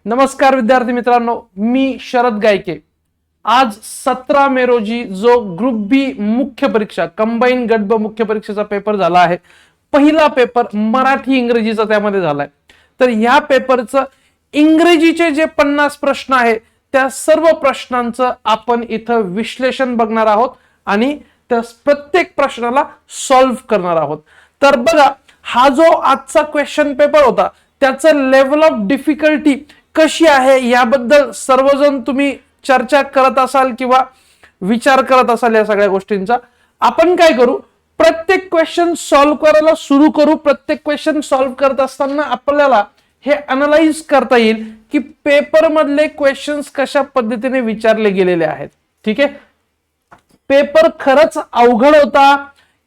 नमस्कार विद्यार्थी मित्रांनो, मी शरद गायके। आज 17 मे रोजी जो ग्रुप बी मुख्य परीक्षा कंबाईन गट ब मुख्य परीक्षेचा पेपर झाला आहे। पहिला पेपर मराठी इंग्रजीचा त्यामध्ये झालाय। तर या पेपरचं इंग्रजीचे जे 50 प्रश्न आहे त्या सर्व प्रश्नांचं आपण इथं विश्लेषण बघणार आहोत आणि त्या प्रत्येक प्रश्नाला सॉल्व्ह करणार आहोत। तर बघा, हा जो आजचा क्वेश्चन पेपर होता त्याचं लेवल ऑफ डिफिकल्टी कशी आहे याबद्दल सर्वजण तुम्ही चर्चा करत असाल किंवा विचार करत असाल। या सगळ्या गोष्टींचा आपण काय करू, प्रत्येक क्वेश्चन सॉल्व्ह करायला सुरू करू। प्रत्येक क्वेश्चन सॉल्व्ह करत असताना आपल्याला हे अनालाइज करता येईल की पेपर मधले क्वेश्चन्स कशा पद्धतीने विचारले गेलेले आहेत। ठीक आहे, पेपर खरंच अवघड होता,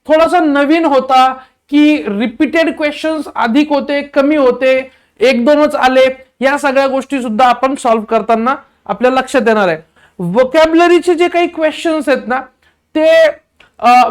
थोडासा नवीन होता की रिपीटेड क्वेश्चन्स अधिक होते कमी होते, एक दोनच आले, या सगळ्या गोष्टी सुद्धा आपण सॉल्व्ह करताना आपल्या लक्षात येणार आहे। व्होकॅब्युलरीचे जे काही क्वेश्चन्स आहेत ना ते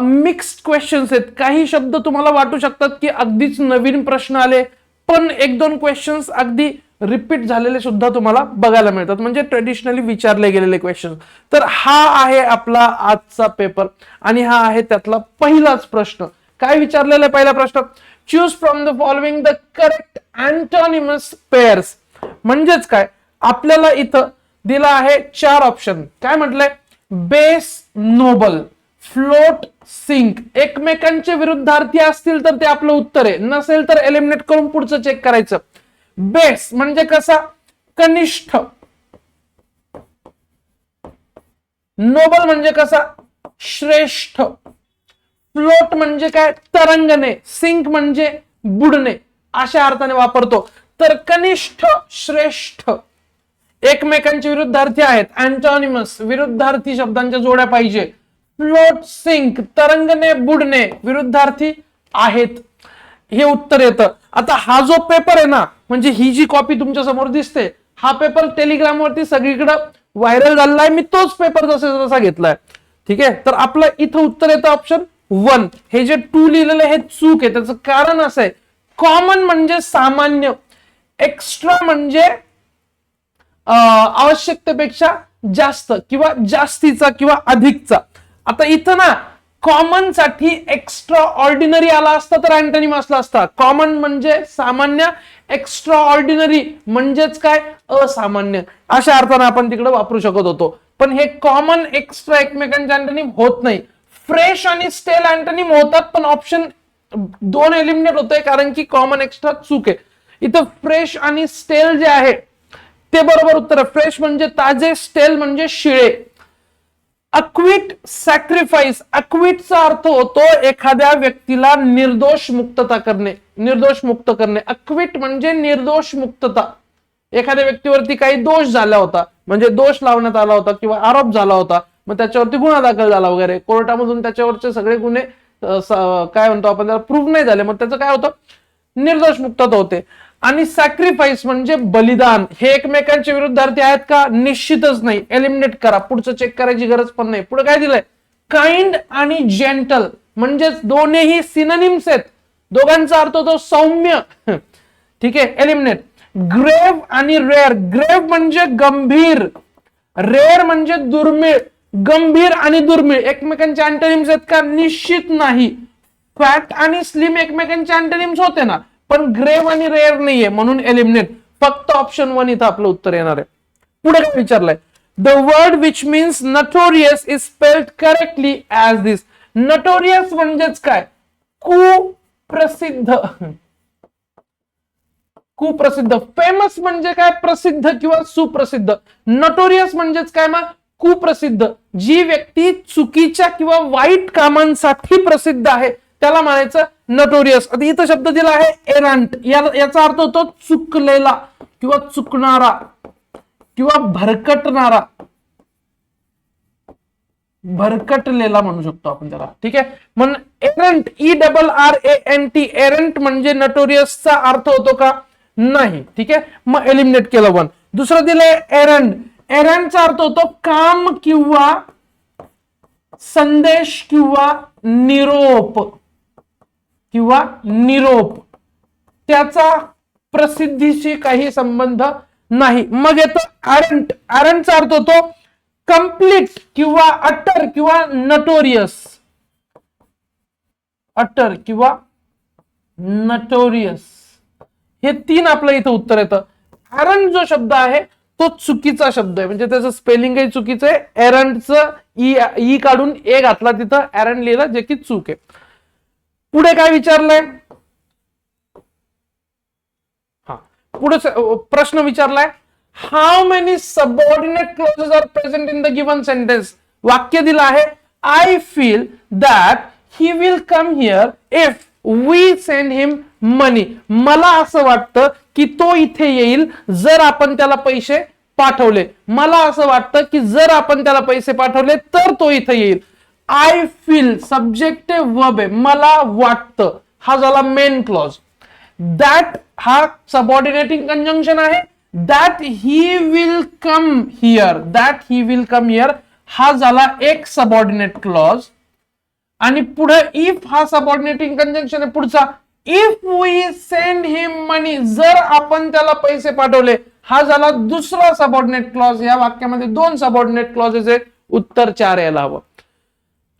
मिक्स्ड क्वेश्चन्स आहेत। काही शब्द तुम्हाला वाटू शकतात की अगदीच नवीन प्रश्न आले, पण एक दोन क्वेश्चन्स अगदी रिपीट झालेले सुद्धा तुम्हाला बघायला मिळतात, म्हणजे ट्रेडिशनली विचारले गेलेले क्वेश्चन। तर हा आहे आपला आजचा पेपर आणि हा आहे त्यातला पहिलाच प्रश्न। काय विचारलेला आहे पहिला प्रश्न, choose from the following the correct antonymous pairs. म्हणजेच काय, आपल्याला इथं दिला आहे 4 ऑप्शन। काय म्हटलंय, बेस नोबल, फ्लोट सिंक। एकमेकांचे विरुद्धार्थी असतील तर ते आपलं उत्तर आहे, नसेल तर एलिमिनेट करून पुढचं चेक करायचं। बेस म्हणजे कसा, कनिष्ठ। नोबल म्हणजे कसा, श्रेष्ठ। फ्लोट म्हणजे काय, तरंगणे। सिंक म्हणजे बुडणे, अशा अर्थाने वापरतो। तर कनिष्ठ श्रेष्ठ एकमेकांचे विरुद्धार्थी आहेत, अँटोनिमस विरुद्धार्थी शब्दांच्या जोड्या पाहिजे। फ्लोट सिंक तरंगणे बुडणे विरुद्धार्थी आहेत, हे उत्तर येतं। आता हा जो पेपर आहे ना, म्हणजे ही जी कॉपी तुमच्या समोर दिसते, हा पेपर टेलिग्राम वरती सगळीकडे व्हायरल झालेला आहे। मी तोच पेपर जसा तसा घेतलाय। ठीक आहे, तर आपलं इथं उत्तर येतं ऑप्शन 1। हे जे 2 लिहिलेलं हे चूक आहे। त्याचं कारण असं आहे, कॉमन म्हणजे सामान्य, एक्स्ट्रा म्हणजे आवश्यकतेपेक्षा जास्त किंवा जास्तीचा किंवा अधिकचा। आता इथं ना कॉमन साठी एक्स्ट्रा ऑर्डिनरी आला असता तर अँटोनिम असला असता। कॉमन म्हणजे सामान्य, एक्स्ट्रा ऑर्डिनरी म्हणजेच काय, असामान्य, अशा अर्थाने आपण तिकडे वापरू शकत होतो। पण हे कॉमन एक्स्ट्रा एकमेकांचे अँटोनिम होत नाही। फ्रेश आणि स्टेल अँटोनिम होतात, पण ऑप्शन 2 एलिमिनेट होतोय कारण की कॉमन एक्स्ट्रा चूक आहे। इथं फ्रेश आणि स्टेल जे आहे ते बरोबर उत्तर आहे। फ्रेश म्हणजे ताजे, स्टेल म्हणजे शिळे। अक्विट सॅक्रिफाईस, अक्विटचा अर्थ होतो एखाद्या व्यक्तीला निर्दोष मुक्तता करणे, निर्दोष मुक्त करणे। अक्विट म्हणजे निर्दोष मुक्तता। एखाद्या व्यक्तीवरती काही दोष झाला होता, म्हणजे दोष लावण्यात आला होता किंवा आरोप झाला होता, मग त्याच्यावरती गुन्हा दाखल झाला वगैरे, कोर्टामधून त्याच्यावरचे सगळे गुन्हे काय म्हणतो आपण त्याला प्रूव्ह नाही झाले, मग त्याचं काय होतं, निर्दोष मुक्तता होते। आणि सॅक्रिफाईस म्हणजे बलिदान। हे एकमेकांचे विरुद्धार्थी आहेत का, निश्चितच नाही, एलिमिनेट करा, पुढचं चेक करायची गरज पण नाही। पुढे काय दिलंय, काइंड आणि जेंटल, म्हणजेच दोन्हीही सिनोनिम्स आहेत, दोघांचा अर्थ होतो सौम्य। ठीक आहे, एलिमिनेट। ग्रेव आणि रेअर, ग्रेव म्हणजे गंभीर, रेअर म्हणजे दुर्मिळ। गंभीर आणि दुर्मिळ एकमेकांचे अँटोनिम्स आहेत का, निश्चित नाही। फॅट आणि स्लिम एकमेकांचे अँटोनिम्स होते ना, पण ग्रेव आणि रेअर नाहीये, म्हणून एलिमिनेट। फक्त ऑप्शन 1 इथं आपलं उत्तर येणार आहे। पुढे काय विचारलंय, the word which means notorious is spelled correctly as this. Notorious म्हणजेच काय, कुप्रसिद्ध, कुप्रसिद्ध। फेमस म्हणजे काय, प्रसिद्ध किंवा सुप्रसिद्ध। नटोरियस म्हणजेच काय, मग कुप्रसिद्ध। जी व्यक्ती चुकीच्या किंवा वाईट कामांसाठी प्रसिद्ध आहे त्याला म्हणायचं नटोरियस। आता इथं शब्द दिला आहे एरंट, याचा अर्थ होतो चुकलेला किंवा चुकणारा किंवा भरकटणारा, भरकटलेला म्हणू शकतो आपण त्याला। ठीक आहे, म्हणून एरंट, ERRANT, एरंट म्हणजे नटोरियसचा अर्थ होतो का, नाही। ठीक आहे, मग एलिमिनेट केलं 1। दुसरं दिलंय एरंड, एरंडचा अर्थ होतो काम किंवा संदेश किंवा निरोप, किंवा निरोप, त्याचा प्रसिद्धीशी काही संबंध नाही. मग येतो ॲरंट. ॲरंटचा अर्थ होतो कम्प्लीट किंवा अटर किंवा नटोरियस. अटर किंवा नटोरियस हे तीन आपलं इथं उत्तर येतं. ॲरंट जो शब्द आहे तो चुकीचा शब्द आहे, म्हणजे त्याचं स्पेलिंगही चुकीचं आहे. एरंटचं ई काढून ए घातला तिथं ॲरंट लिहिलं, जे की चूक आहे. पुढे काय विचारलंय? हा पुढे प्रश्न विचारलाय, how many subordinate clauses are present in the given sentence. वाक्य दिलं आहे, I feel that he will come here if we send him money. मला असं वाटतं की तो इथे येईल जर आपण त्याला पैसे पाठवले. मला असं वाटतं की जर आपण त्याला पैसे पाठवले तर तो इथे येईल. आय फील सब्जेक्टिव्ह वर्ब आहे, मला वाटतं, हा झाला मेन क्लॉज. दॅट हा सबऑर्डिनेटिंग कंजंक्शन आहे. That he will come here, that he will come here हा झाला एक सबऑर्डिनेट क्लॉज. आणि पुढे इफ हा सबऑर्डिनेटिंग कंजंक्शन आहे. पुढचा इफ वी सेंड हिम मनी, जर आपण त्याला पैसे पाठवले, हा झाला दुसरा सबऑर्डिनेट क्लॉज. या वाक्यामध्ये दोन सबऑर्डिनेट क्लॉजेस आहेत. उत्तर 4 यायला हवं.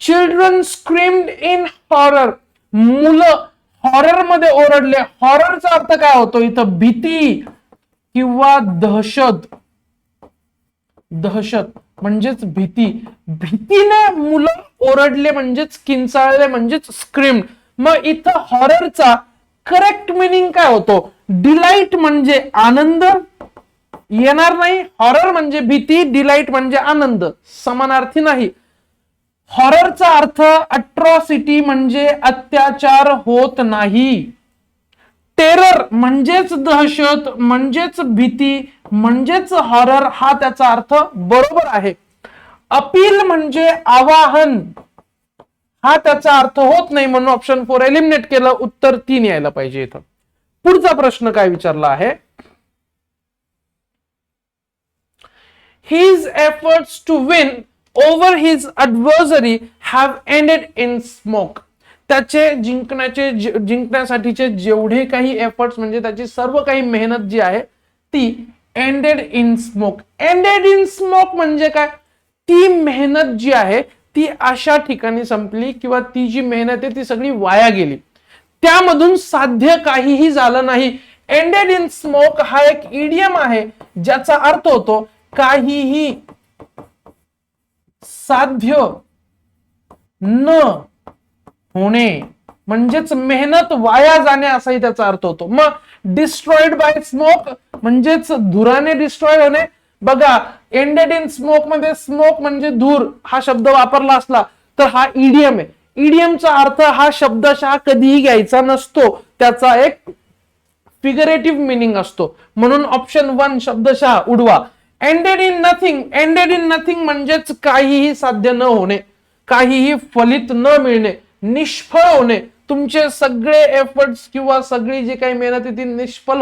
चिल्ड्रन स्क्रीम्ड इन हॉरर, मुलं हॉरर मध्ये ओरडले. हॉररचा अर्थ काय होतो इथं? भीती किंवा दहशत. दहशत म्हणजेच भीती. भीतीने मुलं ओरडले म्हणजेच किंचाळले म्हणजेच स्क्रीम्ड. मग इथं हॉररचा करेक्ट मिनिंग काय होतो? डिलाइट म्हणजे आनंद येणार नाही. हॉरर म्हणजे भीती, डिलाइट म्हणजे आनंद, समानार्थी नाही. हॉररचा अर्थ अट्रॉसिटी म्हणजे अत्याचार होत नाही. टेरर म्हणजेच दहशत म्हणजेच भीती म्हणजेच हॉरर, हा त्याचा अर्थ बरोबर आहे. अपील म्हणजे आवाहन, हा त्याचा अर्थ होत नाही, म्हणून ऑप्शन 4 एलिमिनेट केलं. उत्तर 3 यायला पाहिजे इथं. पुढचा प्रश्न काय विचारला आहे? His efforts to win over his adversary have ended in smoke. त्याचे जिंकण्यासाठीचे जेवढे काही एफर्ट्स म्हणजे त्याची सर्व काही मेहनत जी आहे ती ended in smoke. Ended in smoke म्हणजे काय? ती मेहनत जी आहे ती अशा ठिकाणी संपली किंवा ती जी मेहनत आहे ती सगळी वाया गेली, त्यामधून साध्य काहीही झालं नाही. एंडेड इन स्मोक हा एक इडियम आहे ज्याचा अर्थ होतो काहीही साध्य न होणे, म्हणजेच मेहनत वाया जाणे असाही त्याचा अर्थ होतो. मग डिस्ट्रॉइड बाय स्मोक म्हणजेच धुराने डिस्ट्रॉय होणे. बघा एंडेड इन स्मोक मध्ये स्मोक म्हणजे धूर हा शब्द वापरला असला तर हा इडियम आहे. इडियमचा अर्थ हा शब्दशः कधीही घ्यायचा नसतो, त्याचा एक फिगरेटिव्ह मिनिंग असतो. म्हणून ऑप्शन 1 शब्दशः उडवा. Ended in nothing, ended in nothing म्हणजेच काहीही साध्य न होणे, काहीही फलित न मिळणे, निष्फळ होणे. तुमचे सगळे एफर्ट्स किंवा सगळी जी काही मेहनत आहे ती निष्फळ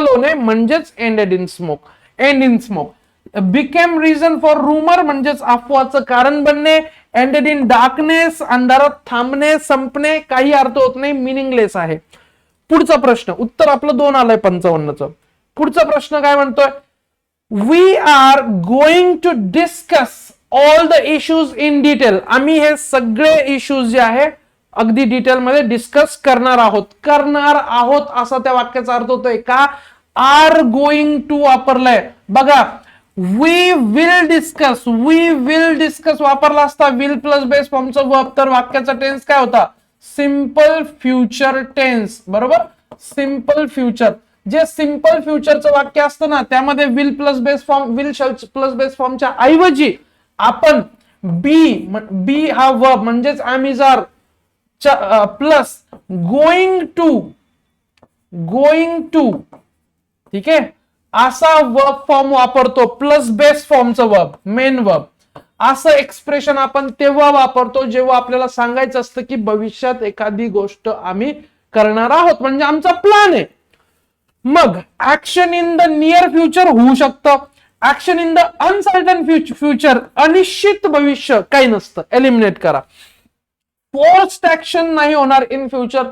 होणे म्हणजेच ended in smoke. And in smoke. Became reason for rumour म्हणजेच अफवाचं कारण बनणे. एंडेड इन डार्कनेस अंधारात थांबणे, संपणे, काही अर्थ होत नाही, मिनिंगलेस आहे. पुढचा प्रश्न, उत्तर आपलं 2 आलंय 55चं. पुढचा प्रश्न काय म्हणतोय? We are going to discuss all the issues in detail. आम्ही हे सगळे इश्यूज जे आहे अगदी डिटेल मध्ये डिस्कस करणार आहोत असा त्या वाक्याचा अर्थ होतोय. का आर गोइंग टू वापरलाय? बघा वी विल डिस्कस वापरला असता विल प्लस बेस फॉर्मचा वर्ब, तर वाक्याचा टेन्स काय होता? Simple future tense. बरोबर, सिंपल फ्युचर. जे सिंपल फ्युचरचं वाक्य असतं ना त्यामध्ये विल प्लस बेस फॉर्मच्या ऐवजी आपण बी हा वर्ब म्हणजेच am is are plus going to ठीक आहे असा वर्ब फॉर्म वापरतो. प्लस बेस फॉर्मचं वर्ब, मेन वर्ब. असं एक्सप्रेशन आपण तेव्हा वापरतो जेव्हा आपल्याला सांगायचं असतं की भविष्यात एखादी गोष्ट आम्ही करणार आहोत, म्हणजे आमचा प्लॅन आहे. मग action in the near future होऊ शकतं. Action in the uncertain future, अनिश्चित भविष्य, काही नसतं, एलिमिनेट करा. फोर्स्ड ऍक्शन नाही होणार इन फ्युचर.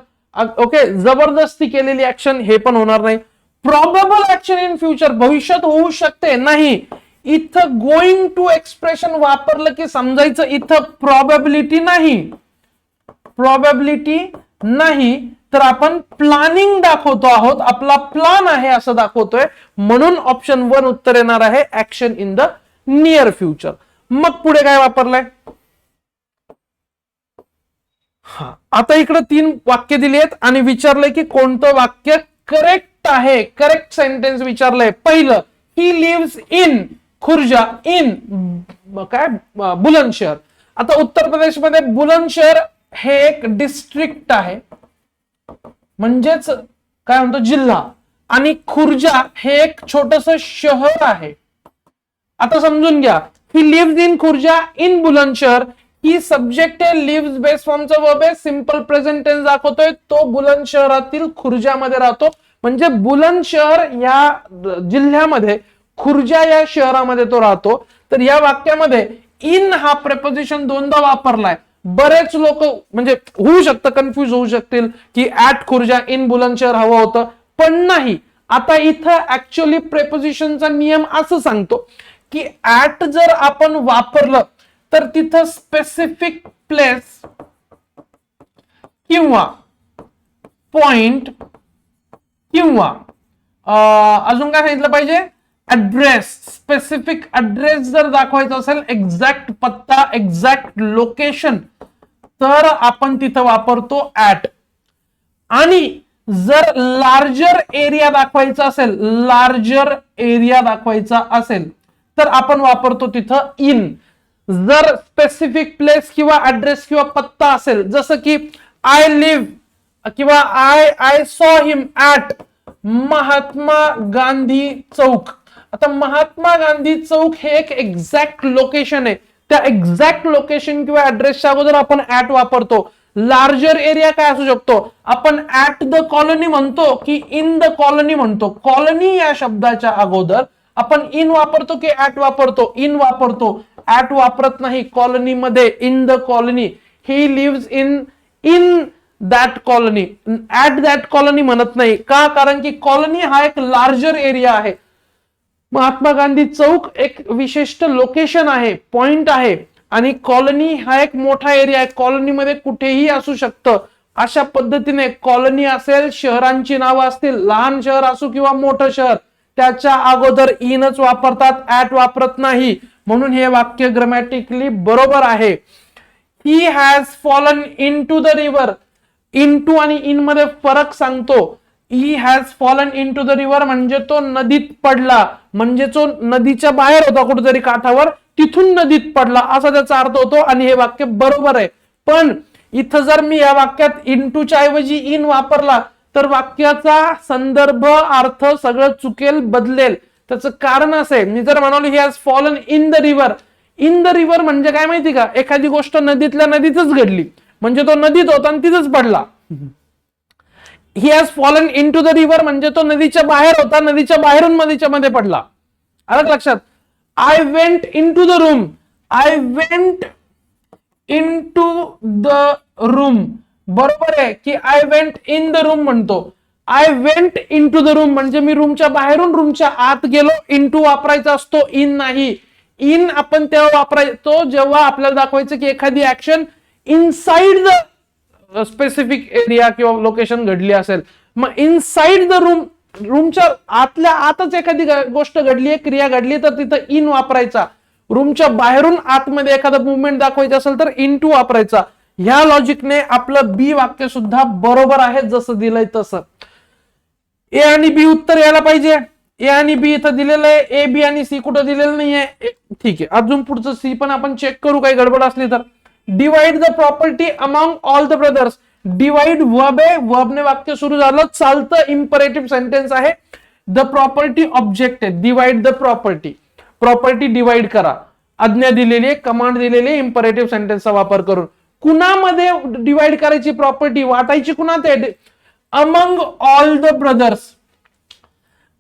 ओके, जबरदस्ती केलेली ऍक्शन हे पण होणार नाही. प्रॉबेबल ऍक्शन इन फ्युचर, भविष्यात होऊ शकते नाही. इथं गोइंग टू एक्सप्रेशन वापरलं की समजायचं इथं प्रॉबेबिलिटी नाही, प्रॉबेबिलिटी नाही, तर आपण प्लॅनिंग दाखवतो आहोत, आपला प्लान आहे असं दाखवतोय. म्हणून ऑप्शन 1 उत्तर येणार आहे action in the near future. मग पुढे काय वापरलंय? आता इकडे 3 वाक्य दिली आहेत आणि विचारलंय की कोणतं वाक्य करेक्ट आहे, करेक्ट सेंटेन्स विचारलंय. पहिलं, he lives in Khurja in काय बुलंदशहर. आता उत्तर प्रदेशमध्ये बुलंदशहर हे एक डिस्ट्रिक्ट आहे, म्हणजेच काय म्हणतो जिल्हा, आणि खुर्जा हे एक छोटस शहर आहे. आता समजून घ्या, he lives in Khurja in Bulandshahr, he subject आहे, लिव्स बेस फॉर्मचा वर्ब आहे, सिंपल प्रेझेंट टेन्स दाखवतोय. तो बुलंदशहरातील खुर्जामध्ये राहतो, म्हणजे बुलंदशहर या जिल्ह्यामध्ये खुर्जा या शहरामध्ये तो राहतो. तर या वाक्यामध्ये इन हा प्रेपोजिशन 2दा वापरलाय. बरेच लोक म्हणजे होऊ शकतं, कन्फ्युज होऊ शकतील की ऍट खुर्जा इन बुलंदशहर हवं होतं, पण नाही. आता इथं ऍक्च्युअली प्रेपोजिशनचा नियम असं सांगतो की ऍट जर आपण वापरलं तर तिथं स्पेसिफिक प्लेस किंवा पॉइंट किंवा अजून काय सांगितलं पाहिजे, ऍड्रेस, स्पेसिफिक ऍड्रेस जर दाखवायचा असेल, एक्झॅक्ट पत्ता, एक्झॅक्ट लोकेशन, तर आपण तिथं वापरतो ऍट. आणि जर लार्जर एरिया दाखवायचा असेल, लार्जर एरिया दाखवायचा असेल तर आपण वापरतो तिथं इन. जर स्पेसिफिक प्लेस किंवा ऍड्रेस किंवा पत्ता असेल, जसं की आय लिव्ह किंवा I saw him at Mahatma Gandhi Chowk. आता महात्मा गांधी चौक हे एक एक्झॅक्ट लोकेशन आहे, त्या एक्झॅक्ट लोकेशन किंवा ऍड्रेसच्या अगोदर आपण ऍट वापरतो. लार्जर एरिया काय असू शकतो, आपण ऍट द कॉलनी म्हणतो की इन द कॉलनी म्हणतो. कॉलनी या शब्दाच्या अगोदर आपण इन वापरतो की ऍट वापरतो, इन वापरतो, ऍट वापरत नाही. कॉलनी मध्ये in the colony, he lives in that colony, at that colony म्हणत नाही. का? कारण की कॉलनी हा एक लार्जर एरिया आहे, महात्मा गांधी चौक एक विशिष्ट लोकेशन आहे, पॉइंट आहे, आणि कॉलनी हा एक मोठा एरिया आहे, कॉलनीमध्ये कुठेही असू शकतं. अशा पद्धतीने कॉलनी असेल, शहरांची नावं असतील, लहान शहर असो किंवा मोठं शहर, त्याच्या अगोदर इनच वापरतात, ऍट वापरत नाही. म्हणून हे वाक्य ग्रामॅटिकली बरोबर आहे. He has fallen into the river. Into आणि इन मध्ये फरक सांगतो. He has fallen into the river म्हणजे तो नदीत पडला, म्हणजे तो नदीच्या बाहेर होता कुठेतरी काठावर, तिथून नदीत पडला असा त्याचा अर्थ होतो, आणि हे वाक्य बरोबर आहे. पण इथं जर मी या वाक्यात इंटूच्या ऐवजी इन वापरला तर वाक्याचा संदर्भ अर्थ सगळं चुकेल, बदलेल. त्याचं कारण असं आहे, मी जर म्हणालो ही has fallen in the river, in the river म्हणजे काय माहिती का, एखादी गोष्ट नदीतल्या नदीतच घडली, म्हणजे तो नदीत होता आणि तिथंच पडला. He has fallen into the river म्हणजे तो नदीच्या बाहेर होता, नदीच्या बाहेरून नदीच्या मध्ये पडला. आलं लक्षात? I went into the room, I went into the room, बरोबर आहे की I went in the room म्हणतो. I went into the room म्हणजे मी रूमच्या बाहेरून रूमच्या आत गेलो. इन टू वापरायचा असतो, इन नाही. इन आपण तेव्हा वापरायचो जेव्हा आपल्याला दाखवायचं की एखादी action inside the specific area किंवा लोकेशन घडली असेल. मग इनसाइड द रूम, रूमच्या आतल्या आतच एखादी गोष्ट घडली आहे, क्रिया घडली, तर तिथं इन वापरायचा. रूमच्या बाहेरून आतमध्ये एखादा मुवमेंट दाखवायचं असेल तर इन टू वापरायचा. ह्या लॉजिकने आपलं बी वाक्य सुद्धा बरोबर आहे, जसं दिलंय तसं. ए आणि बी उत्तर यायला पाहिजे. ए आणि बी इथं दिलेलं आहे, ए बी आणि सी कुठं दिलेलं नाहीये. ठीक आहे, अजून पुढचं सी पण आपण चेक करू, काही गडबड असली तर. Divide the property among all the brothers. Divide verb आहे, वर्बने वाक्य सुरू झालं, चालतं, इम्परेटिव्ह सेंटेन्स आहे. द प्रॉपर्टी ऑब्जेक्ट आहे. Divide the property, property divide करा. आज्ञा दिलेली आहे, कमांड दिलेली आहे, इम्परेटिव्ह सेंटेन्सचा वापर करून. कुणामध्ये डिवाइड करायची प्रॉपर्टी, वाटायची कुणात आहे? Among all the brothers.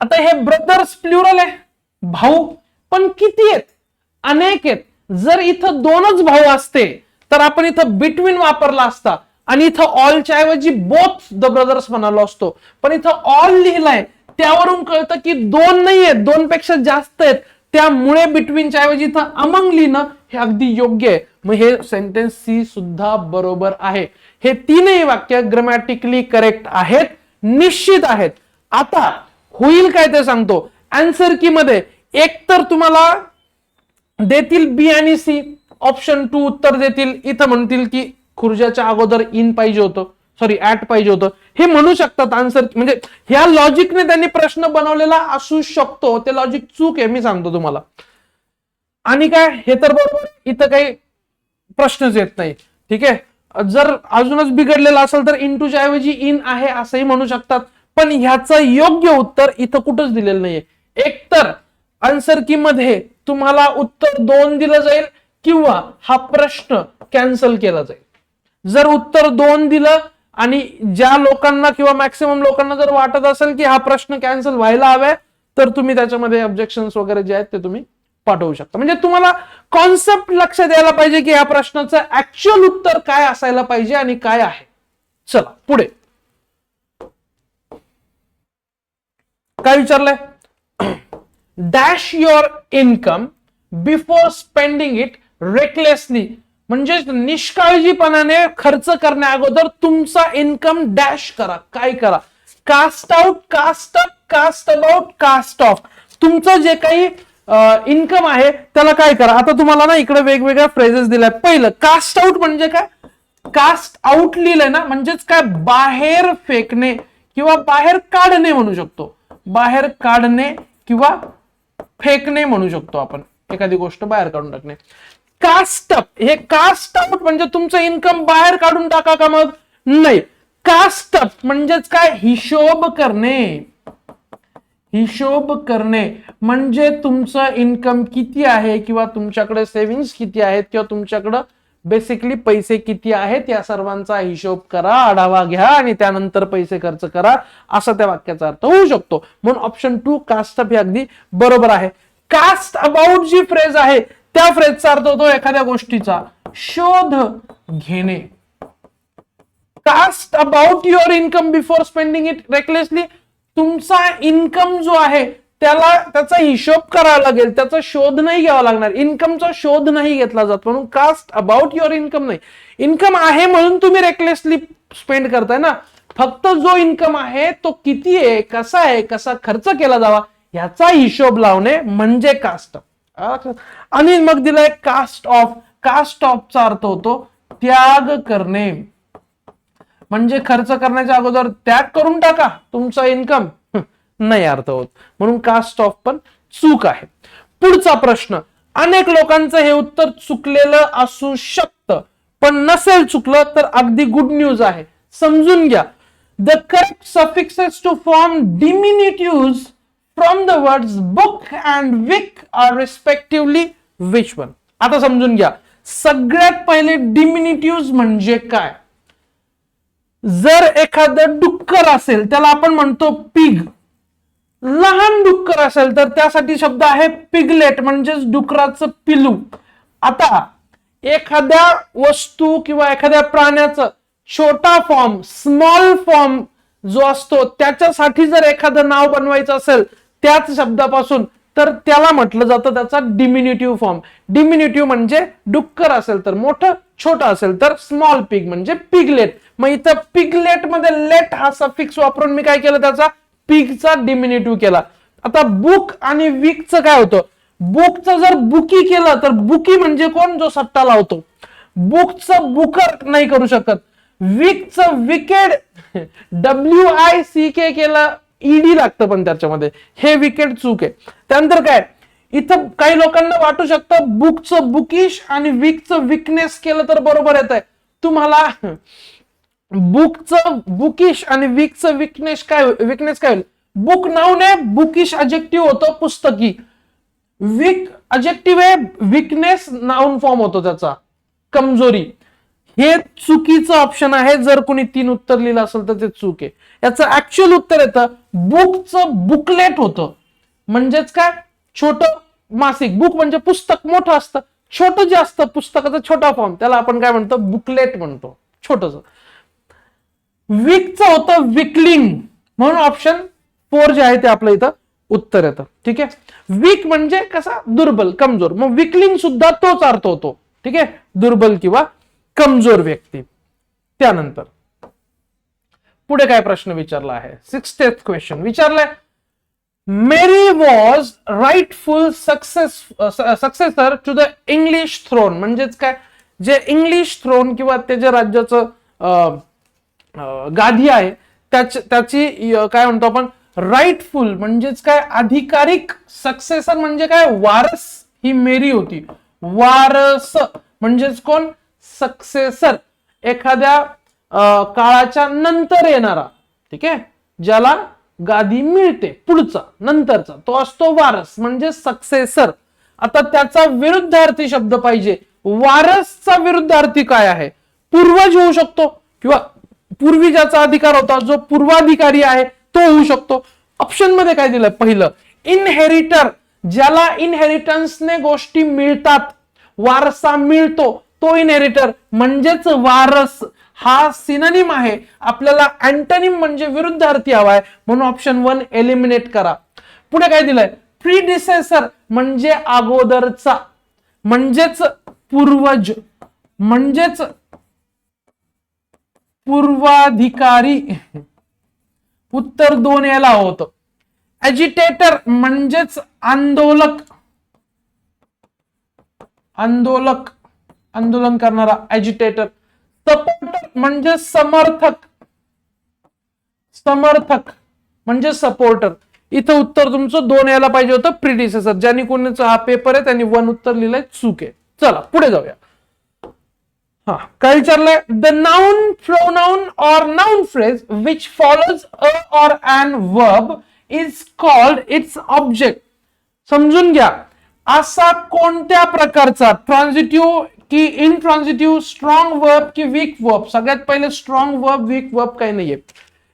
आता हे ब्रदर्स प्लुरल आहे, भाऊ, पण किती आहेत? अनेक आहेत. जर इथं दोनच भाऊ असते तर आपण इथं बिटवीन वापरला असता आणि इथं ऑलच्या ऐवजी बोथ द ब्रदर्स म्हणालो असतो. पण इथं ऑल लिहिलाय त्यावरून कळतं की 2 नाही आहेत, 2 पेक्षा जास्त आहेत, त्यामुळे बिटवीनच्या ऐवजी इथं अमंग लिहिणं हे अगदी योग्य आहे. मग हे सेंटेन्स सी सुद्धा बरोबर आहे. हे तीनही वाक्य ग्रामॅटिकली करेक्ट आहेत, निश्चित आहेत. आता होईल काय ते सांगतो. आन्सर की मध्ये एक तर तुम्हाला देतील बी आणि सी, ऑप्शन 2 उत्तर देतील. इथं म्हणतील की खुर्जाच्या अगोदर इन पाहिजे होतं, सॉरी ऍट पाहिजे होतं, हे म्हणू शकतात. आन्सर म्हणजे ह्या लॉजिकने त्यांनी प्रश्न बनवलेला असू शकतो. ते लॉजिक चूक आहे, मी सांगतो तुम्हाला. आणि काय हे तर बरोबर, इथं काही प्रश्नच येत नाही. ठीक आहे. जर अजूनच बिघडलेला असेल तर इंटूच्या ऐवजी इन आहे असंही म्हणू शकतात. पण ह्याचं योग्य उत्तर इथं कुठंच दिलेलं नाहीये. एकतर आन्सर की मध्ये तुम्हाला उत्तर 2 दिलं जाईल किंवा हा प्रश्न कॅन्सल केला जाईल. जर उत्तर 2 दिलं आणि ज्या लोकांना किंवा मॅक्सिमम लोकांना जर वाटत असेल की हा प्रश्न कॅन्सल व्हायला हवाय, तर तुम्ही त्याच्यामध्ये ऑब्जेक्शन्स वगैरे जे आहेत ते तुम्ही पाठवू शकता. म्हणजे तुम्हाला कॉन्सेप्ट लक्षात यायला पाहिजे की या प्रश्नाचं ऍक्च्युअल उत्तर काय असायला पाहिजे आणि काय आहे. चला पुढे काय विचारलंय. Dash your income before spending it recklessly, म्हणजे निष्काळजीपणाने खर्च करण्या अगोदर तुमचा इन्कम डॅश करा. काय करा. Cast out, cast up, cast about, cast off. तुमचं जे काही इन्कम आहे त्याला काय करा. आता तुम्हाला ना इकडे वेगवेगळ्या फ्रेजेस दिल्यात. पहिलं कास्ट आउट म्हणजे काय. कास्ट आउट लिहिलंय ना, म्हणजेच काय बाहेर फेकणे किंवा बाहेर काढणे म्हणू शकतो. बाहेर काढणे किंवा फेकणे म्हणू शकतो आपण. एखादी गोष्ट बाहेर काढून टाकणे. कास्ट अप, हे कास्ट आउट म्हणजे तुमचं इन्कम बाहेर काढून टाका का मग नाही. कास्ट अप म्हणजेच काय हिशोब करणे. हिशोब करणे म्हणजे तुमचं इन्कम किती आहे किंवा तुमच्याकडे सेव्हिंग्स किती आहेत किंवा तुमच्याकडे बेसिकली पैसे किती आहेत या सर्वांचा हिशोब करा, आढावा घ्या आणि त्यानंतर पैसे खर्च करा, असा त्या वाक्याचा अर्थ होऊ शकतो. म्हणून ऑप्शन 2 कास्ट अप हे अगदी बरोबर आहे. कास्ट अबाउट जी फ्रेज आहे त्या फ्रेजचा अर्थ होतो एखाद्या गोष्टीचा शोध घेणे. Cast about your income before spending it recklessly, तुमचा इन्कम जो आहे त्याचा हिशोब करावा लागेल, त्याचा शोध नाही घ्यावा लागणार. इन्कमचा शोध नाही घेतला जात, म्हणून कास्ट अबाउट युअर इन्कम नाही. इन्कम आहे म्हणून तुम्ही रेकलेसली स्पेंड करताय ना. फक्त जो इन्कम आहे तो किती आहे, कसा खर्च केला जावा याचा हिशोब लावणे म्हणजे कास्ट. आणि मग दिलाय कास्ट ऑफ. कास्ट ऑफचा अर्थ होतो त्याग करणे, म्हणजे खर्च करण्याच्या अगोदर त्याग करून टाका तुमचा इन्कम, नाही अर्थ होत. म्हणून कास्ट ऑफ पण चूक आहे. पुढचा प्रश्न. अनेक लोकांचं हे उत्तर चुकलेलं असू शकतं, पण नसेल चुकलं तर अगदी गुड न्यूज आहे. समजून घ्या. The correct suffixes to form diminutives from the words book and wick are respectively which one. आता समजून घ्या. सगळ्यात पहिले डिमिनिटिव्हज म्हणजे काय. जर एखादं डुक्कर असेल त्याला आपण म्हणतो पिग. लहान डुक्कर असेल तर त्यासाठी शब्द आहे पिगलेट, म्हणजेच डुकराचं पिलू. आता एखाद्या वस्तू किंवा एखाद्या प्राण्याचं छोटा फॉर्म, स्मॉल फॉर्म जो असतो त्याच्यासाठी जर एखादं नाव बनवायचं असेल त्याच शब्दापासून, तर त्याला म्हटलं जातं त्याचा डिमिनिटिव्ह फॉर्म. डिमिनिटिव्ह म्हणजे डुक्कर असेल तर मोठं, छोटं असेल तर स्मॉल पिग म्हणजे पिगलेट. मग इथं पिगलेट मध्ये लेट हा सफिक्स वापरून मी काय केलं, त्याचा पिगचा डिमिनिटिव्ह केला. आता बुक आणि विकचं काय होतं. बुकचं जर बुकी केलं तर बुकी म्हणजे कोण, जो सट्टा लावतो. बुकचं बुकर नाही करू शकत. विकचं विकेड, WICK केलं, ED लागतं पण त्याच्यामध्ये, हे विकेट चूक आहे. त्यानंतर काय, इथं काही लोकांना वाटू शकतं बुकचं बुकिश आणि विकचं विकनेस केलं तर बरोबर येत आहे. तुम्हाला बुकचं बुकिश आणि विकचं विकनेस काय होईल. बुक नाऊन आहे, बुकिश अजेक्टिव्ह होतो पुस्तकी. विक अजेक्टिव्ह आहे, विकनेस नाऊन फॉर्म होतो त्याचा कमजोरी. हे चुकीचं ऑप्शन आहे. जर कोणी 3 उत्तर लिहिलं असेल तर ते चूक आहे. याचं ऍक्च्युअल उत्तर येतं बुकचं बुकलेट होतं, म्हणजेच काय छोटं मासिक. बुक म्हणजे पुस्तक मोठं असतं, छोटं जे असतं पुस्तकाचा छोटा फॉर्म त्याला आपण काय म्हणतो, बुकलेट म्हणतो, छोटस. विकचं होतं विकलिंग, म्हणून ऑप्शन 4 जे आहे ते आपलं इथं उत्तर येतं. ठीक आहे. वीक म्हणजे कसा, दुर्बल, कमजोर. मग विकलिंग सुद्धा तोच अर्थ होतो. ठीक आहे, दुर्बल किंवा कमजोर व्यक्ती. त्यानंतर पुढे काय प्रश्न विचारला आहे, 60th क्वेश्चन विचारलाय, Mary was rightful successor to the English throne. म्हणजेच काय, जे इंग्लिश थ्रोन किंवा त्याच्या राज्याचं गादी आहे त्याची काय म्हणतो आपण, राईटफुल म्हणजेच काय, अधिकारिक. सक्सेसर म्हणजे काय, वारस ही मेरी होती. वारस म्हणजेच कोण, सक्सेसर, एखाद्या काळाच्या नंतर येणारा. ठीक आहे, ज्याला गादी मिळते पुढचा, नंतरचा, तो असतो वारस म्हणजे सक्सेसर. आता त्याचा विरुद्धार्थी शब्द पाहिजे. वारसचा विरुद्धार्थी काय आहे, पूर्वज होऊ शकतो किंवा पूर्वी ज्याचा अधिकार होता, जो पूर्वाधिकारी आहे तो होऊ शकतो. ऑप्शन मध्ये काय दिलंय, पहिलं इनहेरिटर, ज्याला इनहेरिटन्सने गोष्टी मिळतात, वारसा मिळतो, तो इनहेरिटर म्हणजेच वारस. हा सिनोनिम आहे, आपल्याला अँटोनिम म्हणजे विरुद्धार्थी हवाय, म्हणून ऑप्शन 1 एलिमिनेट करा. पुढे काय दिलंय, प्रीडिसेसर म्हणजे अगोदरचा, म्हणजेच पूर्वज, म्हणजेच पूर्वाधिकारी. उत्तर 2 याला होतं. एजिटेटर म्हणजेच आंदोलक, आंदोलन करणारा, एजिटेटर. सपोर्टर म्हणजे समर्थक, म्हणजे सपोर्टर. इथं उत्तर तुमचं 2 यायला पाहिजे होतं, प्रीडिसेसर. ज्यांनी कोणीचा हा पेपर आहे त्यांनी 1 उत्तर लिहिलंय, चूक आहे. चला पुढे जाऊया. हा काय विचारलंय, the noun, pronoun or noun phrase which follows a or an verb is called its object. समजून घ्या, असा कोणत्या प्रकारचा ट्रान्झिटिव्ह की इनट्रान्झिटिव्ह, स्ट्रॉंग वर्ब की वीक वर्ब. सगळ्यात पहिले स्ट्रॉंग वर्ब, वीक वर्ब काही नाहीये.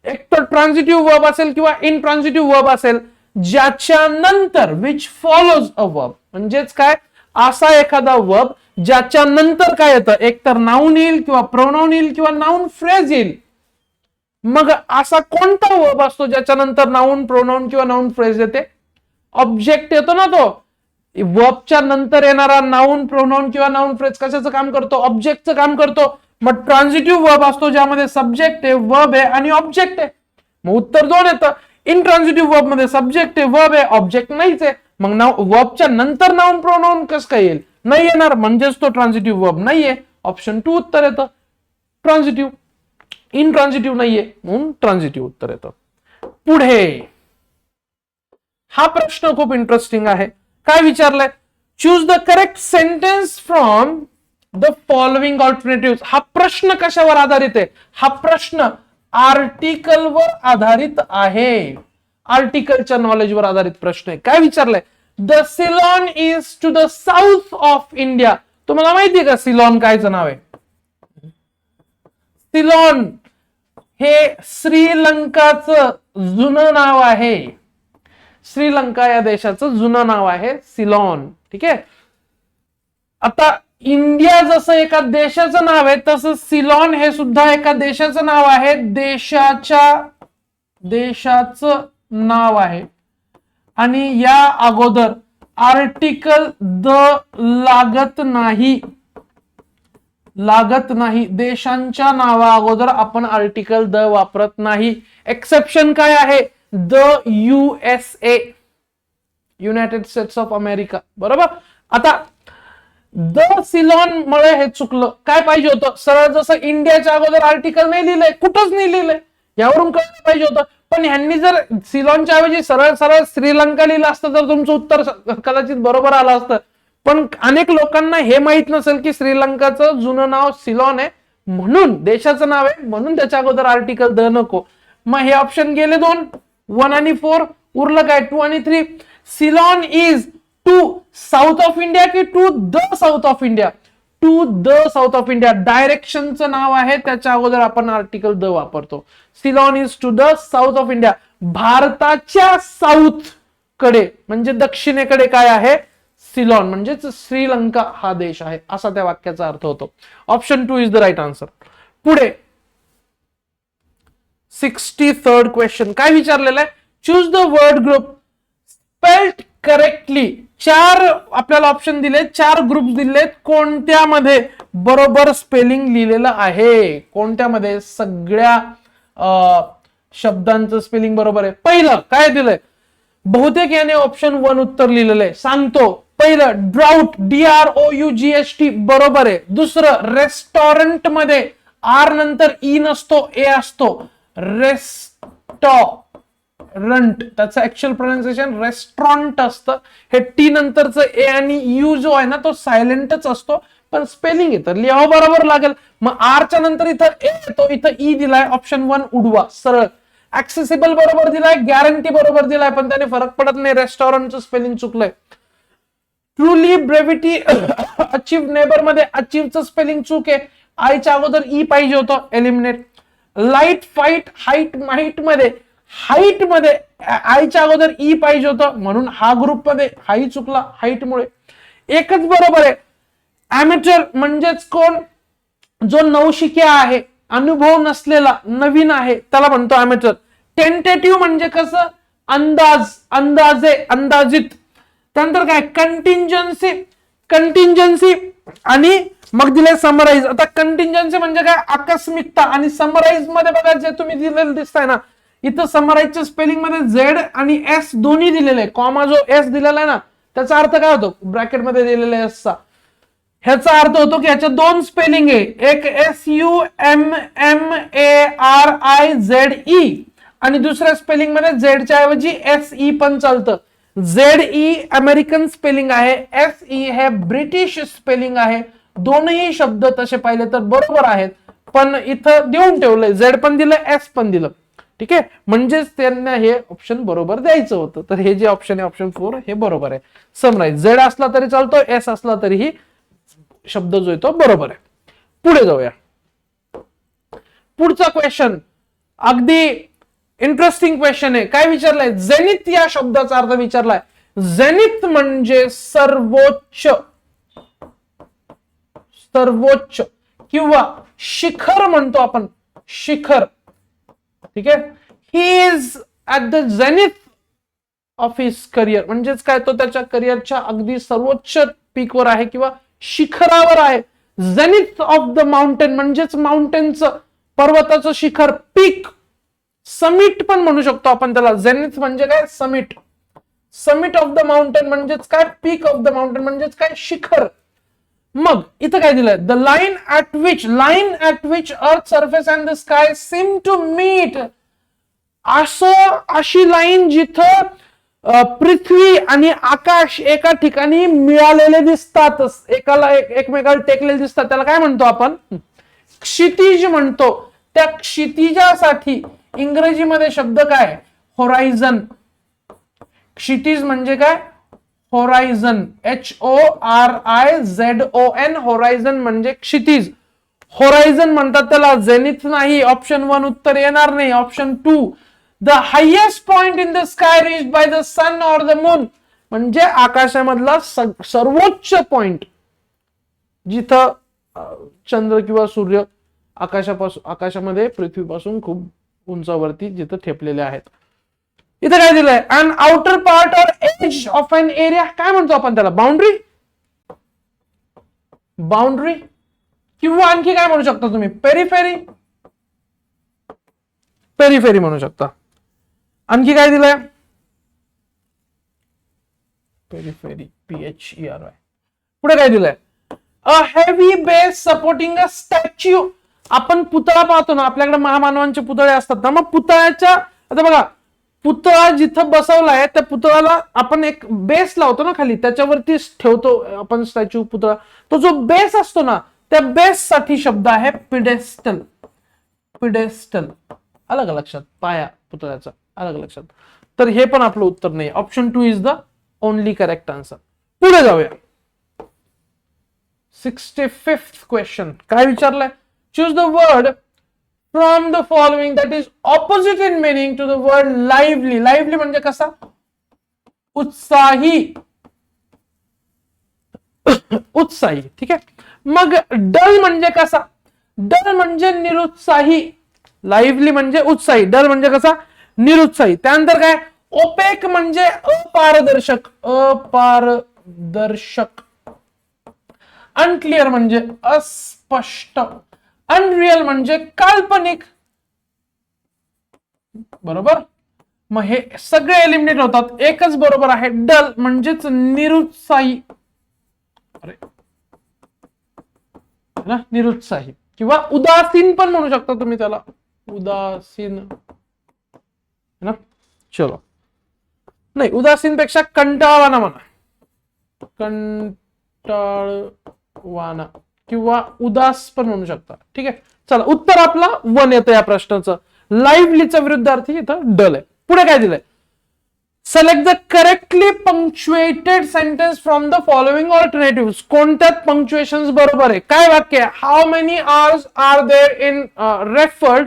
एक तर ट्रान्झिटिव्ह वर्ब असेल किंवा इनट्रान्झिटिव्ह वर्ब असेल ज्याच्या नंतर विच फॉलोज अ वर्ब, म्हणजेच काय, असा एखादा वर्ब ज्याच्या नंतर काय येतं, एक तर नाउन येईल किंवा प्रोनाउन येईल किंवा नाउन फ्रेज येईल. मग असा कोणता वर्ब असतो ज्याच्या नंतर नाउन, प्रोनाउन किंवा नाउन फ्रेज येते, ऑब्जेक्ट येतो ना तो. वर्बच्या नंतर येणारा नाउन, प्रोनाउन किंवा नाउन फ्रेज कशाचं काम करतो, ऑब्जेक्टचं काम करतो. मग ट्रान्झिटिव्ह वर्ब असतो ज्यामध्ये सब्जेक्ट आहे, वर्ब आहे आणि ऑब्जेक्ट आहे. मग उत्तर 2 येतं. इनट्रान्झिटिव्ह वर्ब मध्ये सब्जेक्ट आहे, वर्ब आहे, ऑब्जेक्ट नाहीच आहे. मग वर्बच्या नंतर नाउन, प्रोनाउन कसं काय येईल, नाही येणार, म्हणजेच तो ट्रान्झिटिव्ह वर्ब नाहीये. ऑप्शन 2 उत्तर येतं, ट्रान्झिटिव्ह. इनट्रान्झिटिव्ह नाहीये म्हणून ट्रान्झिटिव्ह उत्तर येतं. पुढे हा प्रश्न खूप इंटरेस्टिंग आहे. काय विचारलंय, choose the correct sentence from the following alternative. हा प्रश्न कशावर आधारित आहे, हा प्रश्न आर्टिकलवर आधारित आहे. आर्टिकलच्या नॉलेजवर आधारित प्रश्न आहे. काय विचारलंय, the Ceylon is to the south of India. तुम्हाला माहितीये का सिलॉन कायचं नाव आहे, सिलॉन हे श्रीलंकाचं जुनं नाव आहे. श्रीलंका या देशाचं जुनं नाव आहे सिलॉन. ठीक आहे. आता इंडिया जसं एका देशाचं नाव आहे तसं सिलॉन हे सुद्धा एका देशाचं नाव आहे. देशाचं नाव आहे. आणि या अगोदर आर्टिकल द लागत नाही. देशांच्या नावा अगोदर आपण आर्टिकल द वापरत नाही. एक्सेप्शन काय आहे, the USA, United states of America. बरोबर. आता द सिलॉन मुळे हे चुकलं. काय पाहिजे होतं, सरळ जसं इंडियाच्या अगोदर आर्टिकल नाही लिहिलंय, कुठंच नाही लिहिलंय, यावरून कळलं पाहिजे होतं. पण ह्यांनी जर सिलॉनच्या ऐवजी सरळ श्रीलंका लिहिलं असतं तर तुमचं उत्तर कदाचित बरोबर आलं असतं. पण अनेक लोकांना हे माहित नसेल की श्रीलंकाचं जुनं नाव सिलॉन आहे, म्हणून देशाचं नाव आहे, म्हणून त्याच्या अगोदर आर्टिकल द नको. मग हे ऑप्शन गेले 2, 1 आणि 4. उरलं काय, 2 आणि 3. Ceylon is to south of India की to the south of India, to the south of India. डायरेक्शनचं नाव आहे, त्याच्या अगोदर आपण आर्टिकल द वापरतो. Ceylon is to the south of India. भारताच्या साऊथ कडे म्हणजे दक्षिणेकडे काय आहे, सिलॉन म्हणजेच श्रीलंका हा देश आहे, असा त्या वाक्याचा अर्थ होतो. Option 2 is the right answer. पुढे 63rd क्वेश्चन काय विचारलेलं आहे, choose the word group spelled correctly. चार आपल्याला ऑप्शन दिले, चार ग्रुप दिलेत, कोणत्यामध्ये बरोबर स्पेलिंग लिहिलेलं आहे, कोणत्यामध्ये सगळ्या शब्दांचं स्पेलिंग बरोबर आहे. पहिलं काय दिलंय, बहुतेक याने ऑप्शन 1 उत्तर लिहिलेलं आहे, सांगतो. पहिलं ड्राउट, DROUGHT बरोबर आहे. दुसरं रेस्टॉरंट मध्ये आर नंतर ई नसतो, ए असतो, रेस्टॉरंट, त्याचं ऍक्च्युअल प्रोनाउन्सिएशन रेस्टॉरंट असतं. हे टी नंतरचं ए आणि यू जो आहे ना तो सायलेंटच असतो, पण स्पेलिंग येतं, लिहावं बरोबर लागेल. मग आरच्या नंतर इथं ए येतो, इथं ई दिलाय, ऑप्शन 1 उडवा सरळ. ऍक्सेसिबल बरोबर दिलाय, गॅरंटी बरोबर दिलाय, पण त्याने फरक पडत नाही, रेस्टॉरंटचं spelling चुकलंय. Truly brevity achieve, neighbour मध्ये अचीवचं स्पेलिंग चूक आहे, आयच्या अगोदर ई पाहिजे होतं, एलिमिनेट. लाईट, फाईट, हाईट, माहीट मध्ये हाईट मध्ये आयच्या अगोदर ई पाहिजे होतं, म्हणून हा ग्रुप मध्ये हाई चुकला, हाईट मुळे. एकच बरोबर आहे. अॅमेटर म्हणजेच कोण, जो नवशिक्या आहे, अनुभव नसलेला, नवीन आहे, त्याला म्हणतो अॅमेटर. टेंटेटिव्ह म्हणजे कसं, अंदाज, अंदाजे, अंदाजित. त्यानंतर काय, कंटिंजन्सी, कंटिंजन्सी आणि मग दिले समराईज. आता कंटिंजन्सी म्हणजे काय, आकस्मिकता. आणि समराईज मध्ये बघा जे तुम्ही दिलेलं दिसताय ना, इथं समराईजच्या स्पेलिंग मध्ये झेड आणि एस दोन्ही दिलेले आहे. कॉमा जो एस दिलेला आहे ना, त्याचा अर्थ काय होतो, ब्रॅकेट मध्ये दिलेला एस चा, ह्याचा अर्थ होतो की ह्याच्या दोन स्पेलिंग आहे, एक SUMMARIZE आणि दुसऱ्या स्पेलिंग मध्ये झेडच्या ऐवजी SE पण चालतं. ZE अमेरिकन स्पेलिंग आहे, SE हे ब्रिटिश स्पेलिंग आहे. दोनही शब्द तसे पाहिले तर बरोबर आहेत, पण इथं देऊन ठेवलंय, झेड पण दिलं, एस पण दिलं. ठीक आहे, म्हणजेच त्यांना हे ऑप्शन बरोबर द्यायचं होतं. तर हे जे ऑप्शन आहे, ऑप्शन 4 हे बरोबर आहे. समराईज, झेड असला तरी चालतो, एस असला तरीही शब्द जो आहे तो बरोबर आहे. पुढे जाऊया. पुढचा क्वेश्चन अगदी इंटरेस्टिंग क्वेश्चन आहे. काय विचारलंय, झेनिथ या शब्दाचा अर्थ विचारलाय. झेनिथ म्हणजे सर्वोच्च, सर्वोच्च किंवा शिखर म्हणतो आपण, शिखर. ठीक आहे, he is at the Zenith of his career, म्हणजेच काय, तो त्याच्या करिअरच्या अगदी सर्वोच्च पीकवर आहे किंवा शिखरावर आहे. झेनिथ ऑफ द माउंटेन म्हणजेच माउंटेनचं, पर्वताचं शिखर, पीक, समिट पण म्हणू शकतो आपण त्याला. झेनिथ म्हणजे काय, summit. Summit of the mountain म्हणजेच काय, पीक ऑफ द माउंटेन म्हणजेच काय, शिखर. मग इथं काय दिलंय, the line at which earth surface and the sky seem to meet. अशी लाईन जिथं पृथ्वी आणि आकाश एका ठिकाणी मिळालेले दिसतात, एकमेकाला टेकलेले दिसतात, त्याला काय म्हणतो आपण, क्षितिज म्हणतो. त्या क्षितिजासाठी इंग्रजीमध्ये शब्द काय, होरायझन. क्षितिज म्हणजे काय, होरायझन, HORIZON, होरायझन म्हणजे क्षितिज. होरायझन म्हणतात त्याला, झेनिथ नाही. ऑप्शन 1 उत्तर येणार नाही. Option 2, the highest point in the sky reached by the sun or the moon म्हणजे आकाशामधला सर्वोच्च पॉइंट, जिथं चंद्र किंवा सूर्य आकाशामध्ये पृथ्वीपासून खूप उंचावरती जिथं ठेपलेले आहेत. इथं काय दिलंय, an outer part or edge of an area, काय म्हणतो आपण त्याला, बाउंड्री. बाउंड्री किंवा आणखी काय म्हणू शकता तुम्ही, पेरिफेरी. पेरिफेरी म्हणू शकता. आणखी काय दिलंय, पेरिफेरी, PHERY. पुढे काय दिलंय, a heavy base supporting a statue. आपण पुतळा पाहतो ना, आपल्याकडे महामानवांचे पुतळे असतात ना, मग पुतळ्याच्या, आता बघा, पुतळा जिथं बसवलाय त्या पुतळ्याला आपण एक बेस लावतो ना खाली, त्याच्यावरती ठेवतो आपण स्टॅच्यू, पुतळा. तो जो बेस असतो ना, त्या बेस साठी शब्द आहे पिडेस्टल. पिडेस्टल, अलग लक्षात, पाया पुतळ्याचा, अलग लक्षात. तर हे पण आपलं उत्तर नाही. Option 2 is the only correct answer. पुढे जाऊया. 65th क्वेश्चन काय विचारलंय, choose the word from the following that is opposite in meaning to the word lively. lively म्हणजे कसा, उत्साही. उत्साही, ठीक आहे. मग डल म्हणजे कसा, डल म्हणजे निरुत्साही. lively म्हणजे उत्साही, डल म्हणजे कसा, निरुत्साही. त्यानंतर काय, ओपेक म्हणजे अपारदर्शक, अपारदर्शक. अनक्लिअर म्हणजे अस्पष्ट. अनरियल म्हणजे काल्पनिक. बरोबर. मग हे सगळे एलिमिनेट होतात. एकच बरोबर आहे, डल म्हणजेच निरुत्साही. अरे ना, निरुत्साही किंवा उदासीन पण म्हणू शकता तुम्ही त्याला, उदासीन ना. चलो, नाही, उदासीन पेक्षा कंटाळवाना म्हणा, कंटाळवाना किंवा उदास पण म्हणू शकता. ठीक आहे, चला उत्तर आपला 1 येतं या प्रश्नाचं. लाईव्हलीचा विरुद्धार्थी इथं डल आहे. पुढे काय दिलंय? Select the correctly punctuated sentence from the following alternatives. कोणत्यात punctuations बरोबर आहे? काय वाक्य? How many hours are there in Redford?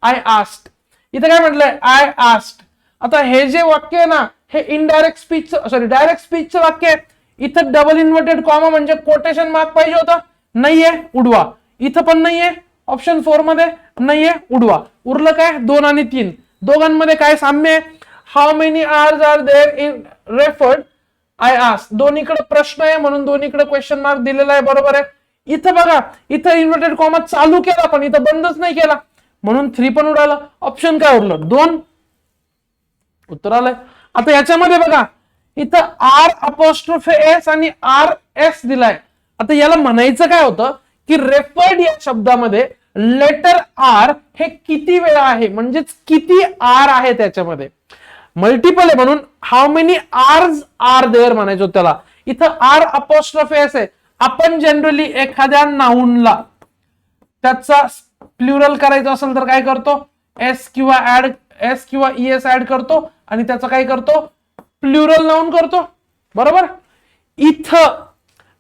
I asked. इथं काय म्हटलंय? I asked. आता हे जे वाक्य आहे ना, हे इनडायरेक्ट स्पीच, सॉरी डायरेक्ट स्पीचचं वाक्य आहे. इथं डबल इन्व्हर्टेड कॉमा म्हणजे कोटेशन मार्क पाहिजे होता, नाहीये, उडवा. इथं पण नाहीये, ऑप्शन 4 मध्ये नाहीये, उडवा. उरलं काय? 2 आणि 3. दोघांमध्ये काय साम्य आहे? How many hours are there in referred I ask. दोन्हीकडे प्रश्न आहे म्हणून दोन्हीकडे क्वेश्चन मार्क दिलेला आहे, बरोबर आहे. इथं बघा, इथं इन्व्हर्टेड कॉमा चालू केला पण इथं बंदच नाही केला म्हणून 3 पण उडालं. ऑप्शन काय उरलं? 2. उत्तर आलंय. आता याच्यामध्ये बघा, इथं आर अपोस्ट्रोफे एस आणि आर एस दिलाय. आता याला म्हणायचं काय होतं की रेफर्ड या शब्दामध्ये लेटर आर हे किती वेळा आहे, म्हणजेच किती आर आहे त्याच्यामध्ये, मल्टिपल आहे म्हणून how many hours are there म्हणायचो त्याला. इथं आर अपोस्ट्रोफे एस आहे. आपण जनरली एखाद्या नाउनला त्याचा प्लुरल करायचं असेल तर काय करतो? एस किंवा ईएस ऍड करतो आणि त्याचं काय करतो? प्लुरल नाउन करतो, बरोबर. इथं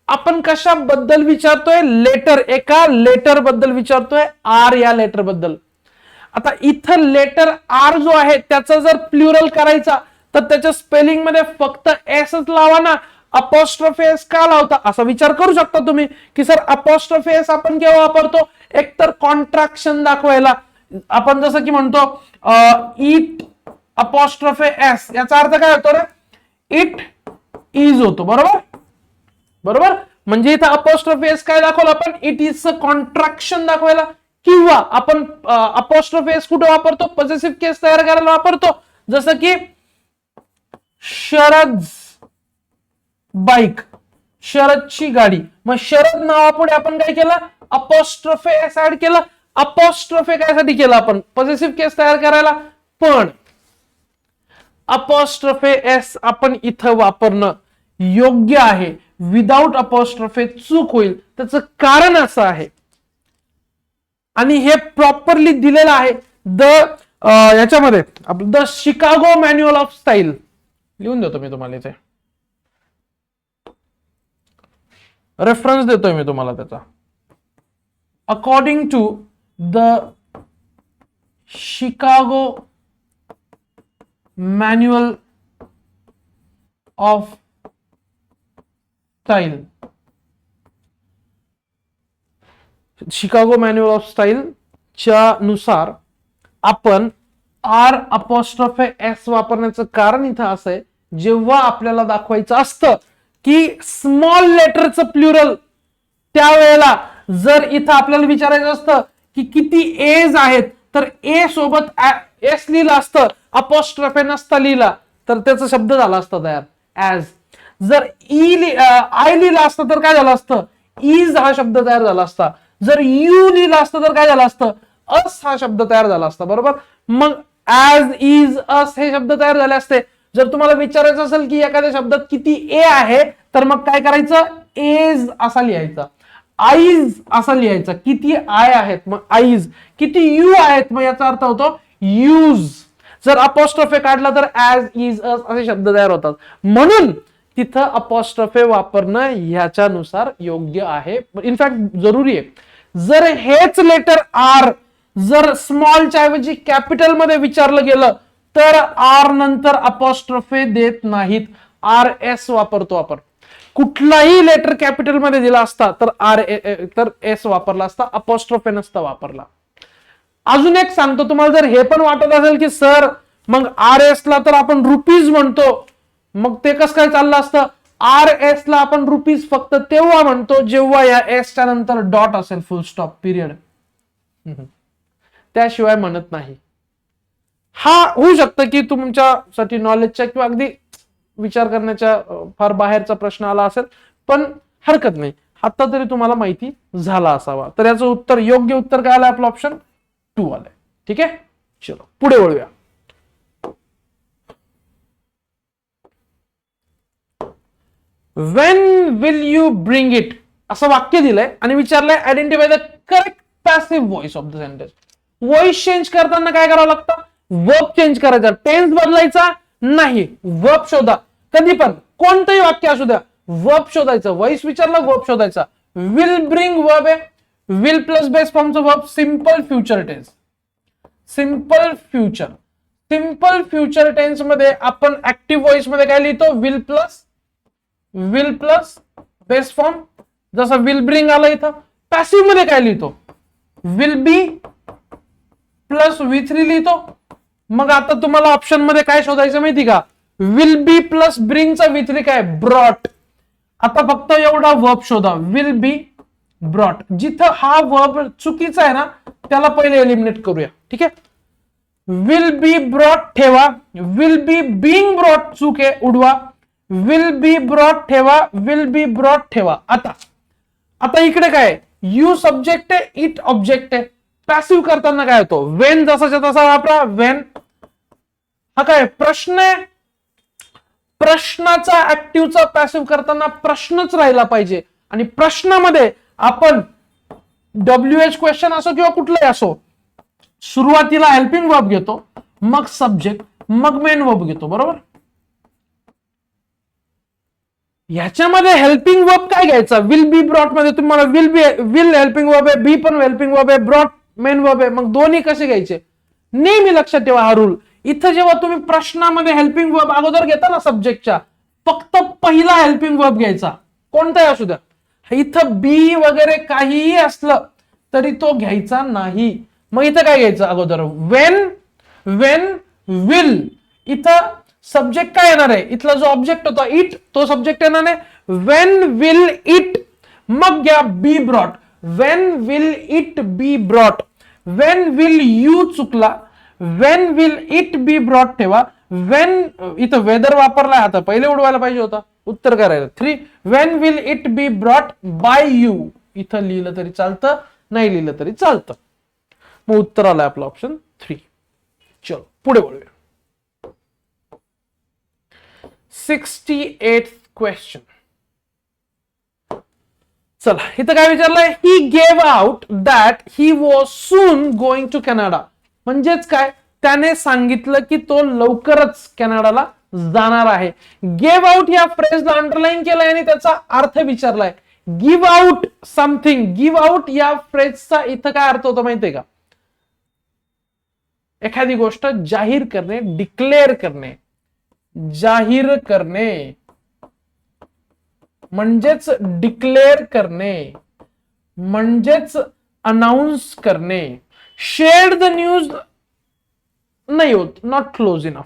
आपण कशाबद्दल विचारतोय? लेटर, एका लेटर बद्दल विचारतोय, आर या लेटर बद्दल. आता इथं लेटर आर जो आहे त्याचा जर प्लुरल करायचा तर त्याच्या स्पेलिंग मध्ये फक्त एसच लावा ना, अपॉस्ट्रोफे एस का लावता, असा विचार करू शकता तुम्ही की सर अपॉस्ट्रोफे एस आपण केव्हा वापरतो? एकतर कॉन्ट्रॅक्शन दाखवायला, आपण जसं की म्हणतो इट अपॉस्ट्रोफे एस, याचा अर्थ काय होतो रे? इट इज होतो, बरोबर. बरोबर, म्हणजे इथं अपॉस्ट्रोफे एस काय दाखवलं आपण? इट इज कॉन्ट्रॅक्शन दाखवायला. किंवा आपण अपॉस्ट्रोफे एस कुठे वापरतो? पॉझिटिव्ह केस तयार करायला वापरतो, जसं की शरद बाईक, शरदची गाडी. मग शरद नावापुढे आपण काय केलं? अपॉस्ट्रोफे एस ऍड केलं. अपॉस्ट्रोफे कायसाठी केलं आपण? पॉझिटिव्ह केस तयार करायला. पण अपॉस्ट्रोफे एस आपण इथं वापरणं योग्य आहे. विदाउट अपॉस्ट्रोफे चूक होईल. त्याचं कारण असं आहे आणि हे प्रॉपरली दिलेलं आहे याच्यामध्ये, the Chicago manual of style. लिहून देतो मी तुम्हाला, इथे रेफरन्स देतोय मी तुम्हाला त्याचा. According to the Chicago manual of style, Chicago manual of style च्या नुसार आपण आर अपॉस्ट्रोफे एस वापरण्याचं कारण इथं असं आहे, जेव्हा आपल्याला दाखवायचं असतं की स्मॉल लेटरचं प्लुरल, त्यावेळेला जर इथं आपल्याला विचारायचं असतं की किती एज आहेत, तर ए सोबत एस लिहिलं असतं, अपॉस्ट्रोफे नसता लिहिला तर त्याचा शब्द झाला असता तयार ऍज. जर आय लिहिला असतं तर काय झालं असतं? इज हा शब्द तयार झाला असता. जर यू लिहिलं असतं तर काय झालं असतं? अस हा शब्द तयार झाला असता, बरोबर. मग ऍज, इज, अस हे शब्द तयार झाले असते. जर तुम्हाला विचारायचं असेल की एखाद्या शब्दात किती ए आहे, तर मग काय करायचं? एज असा लिहायचा. आईज असा लिहायचा. किती आय आहेत? मग आईज. किती यू आहेत? मग याचा अर्थ होतो यूज. जर अपॉस्ट्रोफे काढला तर ऍज, इज, अस असे शब्द तयार होतात. म्हणून तिथं अपॉस्ट्रोफे वापरणं ह्याच्यानुसार योग्य आहे, इनफॅक्ट जरुरी आहे. जर हेच लेटर आर जर स्मॉलच्या ऐवजी कॅपिटल मध्ये विचारलं गेलं तर आर नंतर अपॉस्ट्रोफे देत नाहीत, आर एस वापरतो आपण. कुठलाही लेटर कॅपिटल मध्ये दिला असता तर एस वापरला असता, अपॉस्ट्रोफे नसता वापरला. अजून एक सांगतो तुम्हाला, जर हे पण वाटत असेल की सर मग आर एस ला तर आपण रुपीज म्हणतो, मग ते कसं काय चाललं असतं, आर एस ला आपण रुपीज फक्त तेव्हा म्हणतो जेव्हा या एस च्या नंतर डॉट असेल, फुल स्टॉप, पिरियड, त्याशिवाय म्हणत नाही. हा होऊ शकतं की तुमच्यासाठी नॉलेजच्या किंवा अगदी विचार करण्याच्या फार बाहेरचा प्रश्न आला असेल, पण हरकत नाही, आता तरी तुम्हाला माहिती झाला असावा. तर याचं उत्तर, योग्य उत्तर काय आलंय, आपलं ऑप्शन 2 आलंय. ठीक आहे, चलो पुढे वळूया. When will you bring it असं वाक्य दिलंय आणि विचारलंय identify the correct passive voice of the sentence. Voice change करताना काय करावं लागतं, वर्ब चेंज करायचा, टेन्स बदलायचा नाही, वर्ब शोधा. कधी पण कोणतंही वाक्य असू द्या, वर्ब शोधायचं. व्हॉइस विचारला, वर्ब शोधायचा. विल ब्रिंग वर्ब आहे, विल प्लस बेस फॉर्मचं verb, simple future tense, simple future. Simple future tense मध्ये आपण ऍक्टिव्ह व्हॉइस मध्ये काय लिहितो, विल प्लस बेस फॉर्म, जसं विल ब्रिंग आलं इथं. पॅसिव्ह मध्ये काय लिहितो, विल बी प्लस V3 लिहितो. मग आता तुम्हाला ऑप्शन मध्ये काय शोधायचं माहिती का, विल बी प्लस ब्रिंगचा V3 काय, ब्रॉट. आता फक्त एवढा वर्ब शोधा, विल बी ब्रॉट. जिथं हा वर्ब चुकीचा आहे ना, त्याला पहिले एलिमिनेट करूया. ठीक आहे, विल बी ब्रॉट ठेवा, विल बी बीइंग ब्रॉट चूक आहे, उडवा. विल बी ब्रॉट ठेवा, विल बी ब्रॉट ठेवा. आता इकडे काय, यू सब्जेक्ट आहे, इट ऑब्जेक्ट आहे. पॅसिव्ह करताना काय होतो, वेन जसाच्या तसा वापरा, वेन. हा काय प्रश्न आहे, प्रश्नाचा ऍक्टिव्हचा पॅसिव्ह करताना प्रश्नच राहिला पाहिजे. आणि प्रश्नामध्ये आपण WH क्वेश्चन असो किंवा कुठलाही असो, सुरुवातीला हेल्पिंग वर्ब घेतो, मग सब्जेक्ट, मग मेन वर्ब घेतो, बरोबर. ह्याच्यामध्ये हेल्पिंग वर्ब काय घ्यायचा, विल बी ब्रॉट मध्ये तुम्हाला विल हेल्पिंग वर्ब आहे, बी पण हेल्पिंग वर्ब आहे, ब्रॉट मेन वर्ब आहे. मग दोन्ही कसे घ्यायचे, नेहमी लक्षात ठेवा हा रूल. इथं जेव्हा तुम्ही प्रश्नामध्ये हेल्पिंग वर्ब अगोदर घेता ना सब्जेक्टच्या, फक्त पहिला हेल्पिंग वर्ब घ्यायचा, कोणताही असू द्या. इथं बी वगैरे काहीही असलं तरी तो घ्यायचा नाही. मग इथं काय घ्यायचं अगोदर, वेन विल. इथं सब्जेक्ट काय येणार आहे, इथला जो ऑब्जेक्ट होता इट, तो सब्जेक्ट येणार आहे. वेन विल इट, मग घ्या be brought, when will it be brought. When will you चुकला, when will it be brought ठेवा. वेन इथं वेदर वापरलाय, आता पहिले उडवायला पाहिजे होता, उत्तर करायला 3. When will it be brought by you, इथं लिहिलं तरी चालतं, नाही लिहिलं तरी चालतं. मग उत्तर आलंय आपलं ऑप्शन 3. चलो पुढे बोलूया. 68th question. चला इथं काय विचारलंय, he gave out that he was soon going to Canada. म्हणजेच काय, त्याने सांगितलं की तो लवकरच कॅनडाला जाणार आहे. गेव आउट या फ्रेजला अंडरलाईन केलाय आणि त्याचा अर्थ विचारलाय. Give out something, give out या फ्रेजचा इथं काय अर्थ होतो माहितीये का, एखादी गोष्ट जाहीर करणे, डिक्लेअर करणे. जाहीर करणे म्हणजेच डिक्लेअर करणे, म्हणजेच अनाउन्स करणे. शेअर द न्यूज नाही होत, नॉट क्लोज इनफ.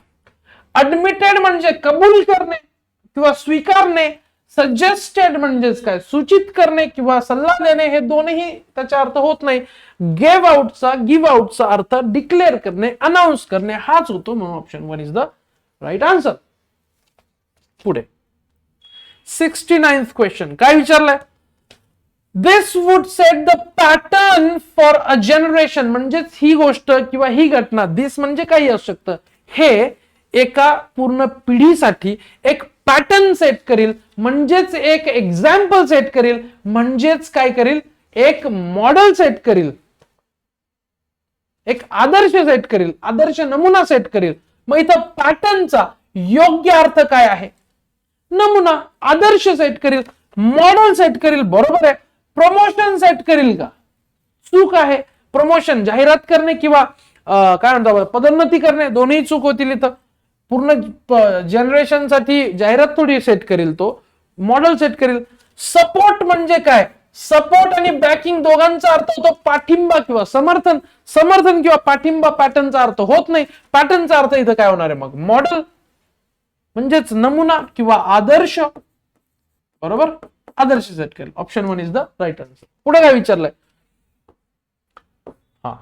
ऍडमिटेड म्हणजे कबूल करणे किंवा स्वीकारणे. सजेस्टेड म्हणजेच काय, सूचित करणे किंवा सल्ला देणे. हे दोन्ही त्याचा अर्थ होत नाही. गिव्ह आउटचा अर्थ डिक्लेअर करणे, अनाउन्स करणे हाच होतो. म्हणून option 1 is the right answer. पुढे 69th क्वेश्चन काय विचारलंय, this would set the pattern for a generation. म्हणजेच ही गोष्ट किंवा ही घटना, दिस म्हणजे काही असू शकतं, हे एका पूर्ण पिढीसाठी एक पॅटर्न सेट करील, म्हणजेच एक एक्झाम्पल सेट करील, म्हणजेच काय करील, एक मॉडेल सेट करील, एक आदर्श सेट करील, आदर्श नमुना सेट करील. मग इथं पॅटर्नचा योग्य अर्थ काय आहे, नमुना, आदर्श सेट करील, मॉडेल सेट करील, बरोबर आहे. प्रमोशन सेट करील का, चूक आहे. प्रमोशन जाहिरात करणे किंवा काय म्हणतात पदोन्नती करणे, दोन्ही चूक होतील इथं. पूर्ण जनरेशन साठी जाहिरात थोडी सेट करील, तो मॉडेल सेट करील. सपोर्ट म्हणजे काय, सपोर्ट आणि बॅकिंग दोघांचा अर्थ होतो पाठिंबा किंवा समर्थन. समर्थन किंवा पाठिंबा पॅटर्नचा अर्थ होत नाही. पॅटर्नचा अर्थ इथं काय होणार आहे मग मॉडेल म्हणजेच नमुना किंवा आदर्श. बरोबर, आदर्श सेट केलं. Option 1 is the right answer. पुढे काय विचारलंय, हा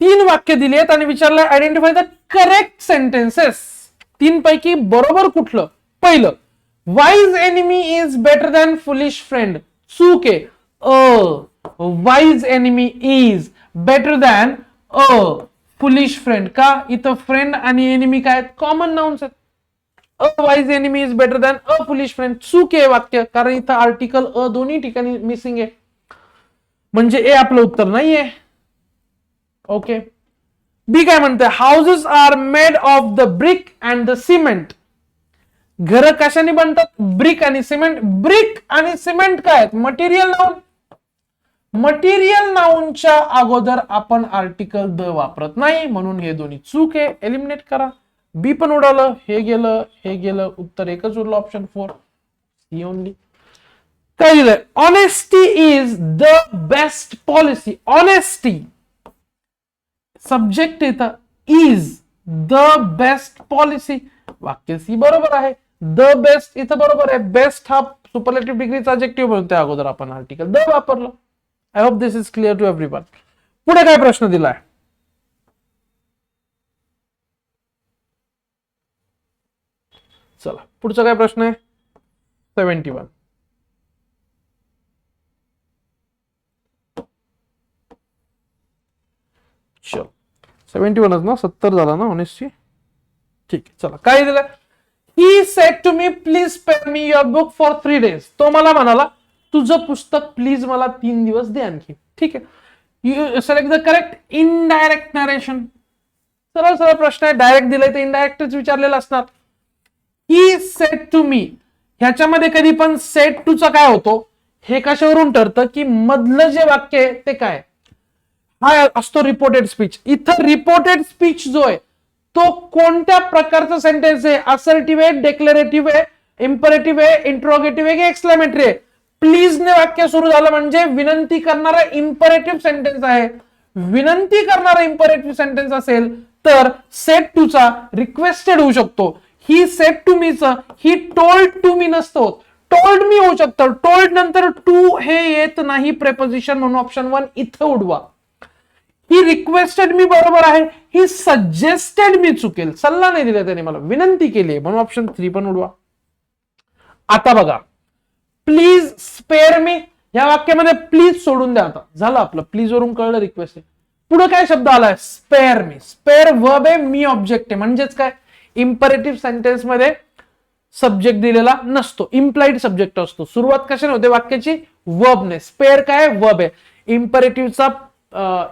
3 वाक्य दिली आहेत आणि विचारलंय आयडेंटिफाय द करेक्ट सेंटेन्सेस. 3 पैकी बरोबर कुठलं. पहिलं, wise enemy is better than foolish friend. चूक आहे. Wise enemy is better than foolish friend. का, इथं फ्रेंड आणि एनिमी काय कॉमन नाउन्स आहेत. A wise enemy is better than a foolish friend. चूक आहे वाक्य, कारण इथं आर्टिकल अ दोन्ही ठिकाणी मिसिंग आहे. म्हणजे ए आपलं उत्तर नाहीये. ओके. बी काय म्हणते, houses are made of the brick and the cement. घर कशाने बनतात, ब्रिक आणि सिमेंट. ब्रिक आणि सिमेंट काय आहेत, मटेरियल नाउन. मटेरियल नाउनच्या अगोदर आपण आर्टिकल द वापरत नाही, म्हणून हे दोन्ही चूक आहे. एलिमिनेट करा. बी पण उडालं, हे गेलं, हे गेलं. उत्तर एकच उरलं, ऑप्शन 4 सी ओनली. काय दिलंय, honesty is the best policy. Honesty subject इथं, इज द बेस्ट पॉलिसी. वाक्य सी बरोबर आहे. द बेस्ट इथं बरोबर आहे. बेस्ट हा सुपरलेटिव्ह डिग्रीचा ऍडजेक्टिव्ह म्हणून त्या अगोदर आपण आर्टिकल द वापरलं. I hope this is clear to everyone. पुढे काय प्रश्न दिलाय, चला पुढचा काय प्रश्न आहे, 71. चल 71 ना, 70 झाला ना ऑनेस्टली. ठीक आहे, चला काय दिलं. He said to me please spare me your book for 3 days. तो मला म्हणाला तुझं पुस्तक प्लीज मला 3 दिवस दे आणखी. ठीक आहे. You select the correct indirect narration. सरळ सरळ प्रश्न आहे. डायरेक्ट दिलाय तर इनडायरेक्टच विचारलेला असणार. ही सेड टू मी, ह्याच्यामध्ये कधी पण सेड टू चा काय होतो, हे कशावरून ठरतं की मधलं जे वाक्य आहे ते काय, हा असतो रिपोर्टेड स्पीच. इथं रिपोर्टेड स्पीच जो आहे तो कोणत्या प्रकारचा सेंटेन्स आहे, असर्टिव्ह आहे, डेक्लरेटिव्ह आहे, इम्परेटिव्ह आहे, इंट्रोगेटिव्ह आहे की एक्सक्लेमेटरी आहे. प्लीज ने वाक्य सुरू झालं म्हणजे विनंती करणारा इम्परेटिव्ह सेंटेन्स आहे. विनंती करणारा इम्परेटिव्ह सेंटेन्स असेल तर सेड टू चा रिक्वेस्टेड होऊ शकतो. ही सेड टू मी च, ही टोल्ड टू मी नसतो, टोल्ड मी होऊ शकतं. टोल्ड नंतर टू हे येत नाही प्रेपोजिशन, म्हणून ऑप्शन 1 इथं उडवा. ही रिक्वेस्टेड मी बरोबर आहे. ही सजेस्टेड मी चुकेल, सल्ला नाही दिला त्याने, मला विनंती केली म्हणून ऑप्शन 3 पण उडवा. आता बघा, प्लीज स्पेअर मी, या वाक्यामध्ये प्लीज सोडून द्या. आता झालं आपलं, प्लीज वरून कळलं रिक्वेस्ट आहे. पुढे काय शब्द आलाय, स्पेअर मी. स्पेअर वर्ब आहे, मी ऑब्जेक्ट आहे. म्हणजेच काय, इम्परेटिव्ह सेंटेन्स मध्ये सब्जेक्ट दिलेला नसतो, इम्प्लाइड सब्जेक्ट असतो. सुरुवात कशाने होते वाक्याची, वर्बने. स्पेअर काय, वर्ब आहे. इम्परेटिव्हचा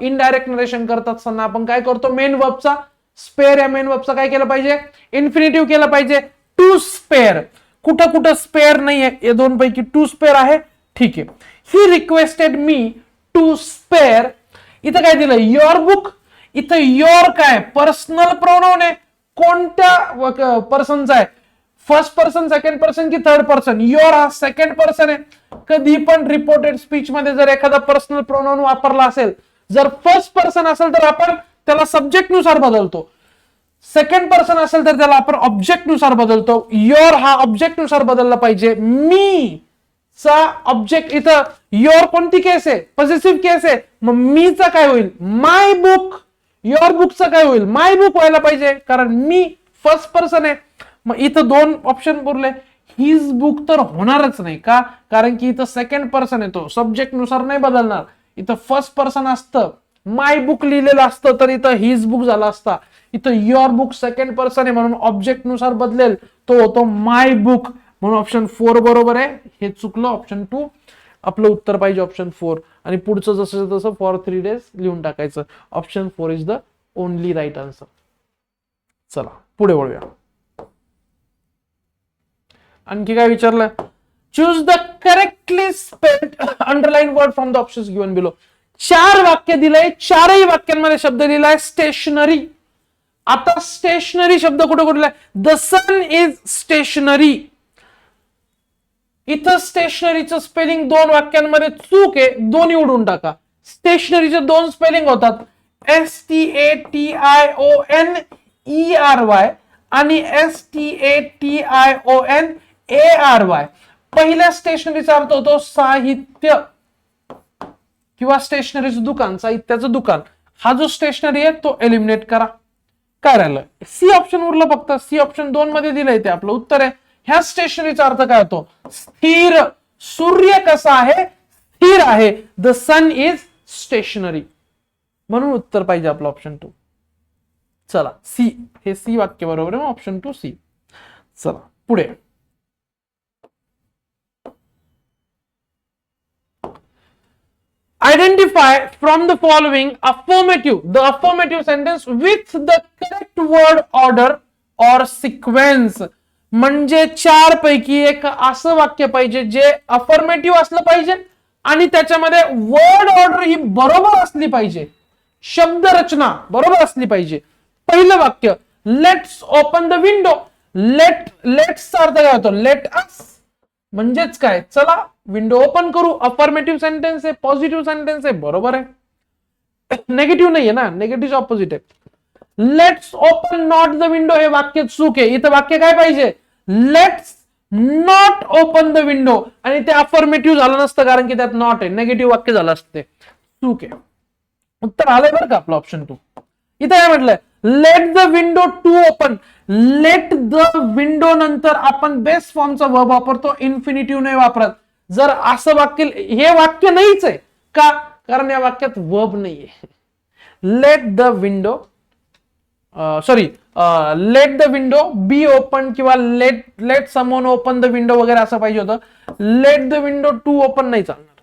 इनडायरेक्ट नरेशन करत असताना आपण काय करतो, मेन वर्बचा. स्पेअर या मेन वर्बचा काय केलं पाहिजे, इन्फिनिटिव्ह केलं पाहिजे. टू स्पेअर, कुठं कुठं स्पेअर नाहीये, या दोन पैकी टू स्पेअर आहे. ठीक आहे. He requested me to spare. इथं काय दिलं, युअर बुक. इथं युअर काय, पर्सनल प्रोनाउन आहे. कोणत्या पर्सनचा आहे, फर्स्ट पर्सन, सेकंड पर्सन की थर्ड पर्सन. युअर हा सेकंड पर्सन आहे. कधी पण रिपोर्टेड स्पीच मध्ये जर एखादा पर्सनल प्रोनाउन वापरला असेल, जर फर्स्ट पर्सन असेल तर आपण त्याला सब्जेक्ट नुसार बदलतो. सेकंड पर्सन असेल तर त्याला आपण ऑब्जेक्ट नुसार बदलतो. युअर हा ऑब्जेक्ट नुसार बदलला पाहिजे. मी चा ऑब्जेक्ट, इथं युअर कोणती केस आहे, पॉझिटिव्ह केस आहे. मग मीचा काय होईल, माय बुक. युअर बुकचा काय होईल, माय बुक व्हायला पाहिजे, कारण मी फर्स्ट पर्सन आहे. मग इथं 2 ऑप्शन पुरले. हिज बुक तर होणारच नाही. का, कारण की इथं सेकंड पर्सन येतो, सब्जेक्ट नुसार नाही बदलणार. इथं फर्स्ट पर्सन असतं, माय बुक लिहिलेलं असतं, तर इथं हिज बुक झाला असता. इथं युअर बुक सेकंड पर्सन आहे म्हणून ऑब्जेक्ट नुसार बदलेल, तो होतो माय बुक. म्हणून ऑप्शन 4 बरोबर आहे. हे चुकलं, ऑप्शन 2 आपलं उत्तर पाहिजे, ऑप्शन 4. आणि पुढचं जसं तसं फॉर 3 days लिहून टाकायचं. Option 4 is the only right answer. चला पुढे वळूया. आणखी काय विचारलं, choose the correctly spelled underline word from the options given below. 4 वाक्य दिलंय, 4ही वाक्यांमध्ये शब्द लिहिलाय स्टेशनरी. आता स्टेशनरी शब्द कुठे कुठला, द सन इज स्टेशनरी. इथं स्टेशनरीचं स्पेलिंग दोन वाक्यांमध्ये चूक आहे, दोन्ही उडून टाका. स्टेशनरीचे दोन स्पेलिंग होतात, STATIONERY आणि STATIONARY. पहिल्या स्टेशनरीचा अर्थ होतो साहित्य किंवा स्टेशनरीचं दुकान, साहित्याचं दुकान. हा जो स्टेशनरी आहे तो एलिमिनेट करा. काय राहिलं? सी ऑप्शन उरलं फक्त. सी ऑप्शन 2 मध्ये दिलंय ते आपलं उत्तर आहे. ह्या स्टेशनरीचा अर्थ काय होतो? स्थिर. सूर्य कसा आहे? स्थिर आहे. The sun is stationary. म्हणून उत्तर पाहिजे आपलं ऑप्शन 2. चला सी, हे सी वाक्य बरोबर आहे. Option 2 C. चला पुढे. Identify from the following the affirmative sentence with the correct word order or sequence. म्हणजे चार पैकी एक असं वाक्य पाहिजे जे अफर्मेटिव्ह असलं पाहिजे आणि त्याच्यामध्ये वर्ड ऑर्डर ही बरोबर असली पाहिजे, शब्द रचना बरोबर असली पाहिजे. पहिलं वाक्य, लेट्स ओपन द विंडो. लेट्सचा अर्थ काय होतो? Let us. म्हणजेच काय? चला विंडो ओपन करू. अफर्मेटिव्ह सेंटेन्स आहे, पॉझिटिव्ह सेंटेन्स आहे, बरोबर आहे. नेगेटिव्ह नाहीये ना, नेगेटिव्ह ऑपोजिट आहे. Let's open not the window हे वाक्य चूक आहे. इथं वाक्य काय पाहिजे? Let's not open the window. आणि ते अफर्मेटिव्ह झालं नसतं कारण की त्यात नॉट आहे, नेगेटिव्ह वाक्य झालं असते. चूक आहे. उत्तर आलंय बरं का आपलं ऑप्शन 2. इथं काय म्हटलंय? Let the window to open. Let the window नंतर आपण बेस फॉर्मचा वर्ब वापरतो, इन्फिनिटिव्ह नाही वापरत. जर असं वाक्य, हे वाक्य नाहीच आहे का? कारण या वाक्यात वर्ब नाहीये. Let the window let the window be open किंवा let someone open the window वगैरे असं पाहिजे होतं. Let the window to open नाही चालणार.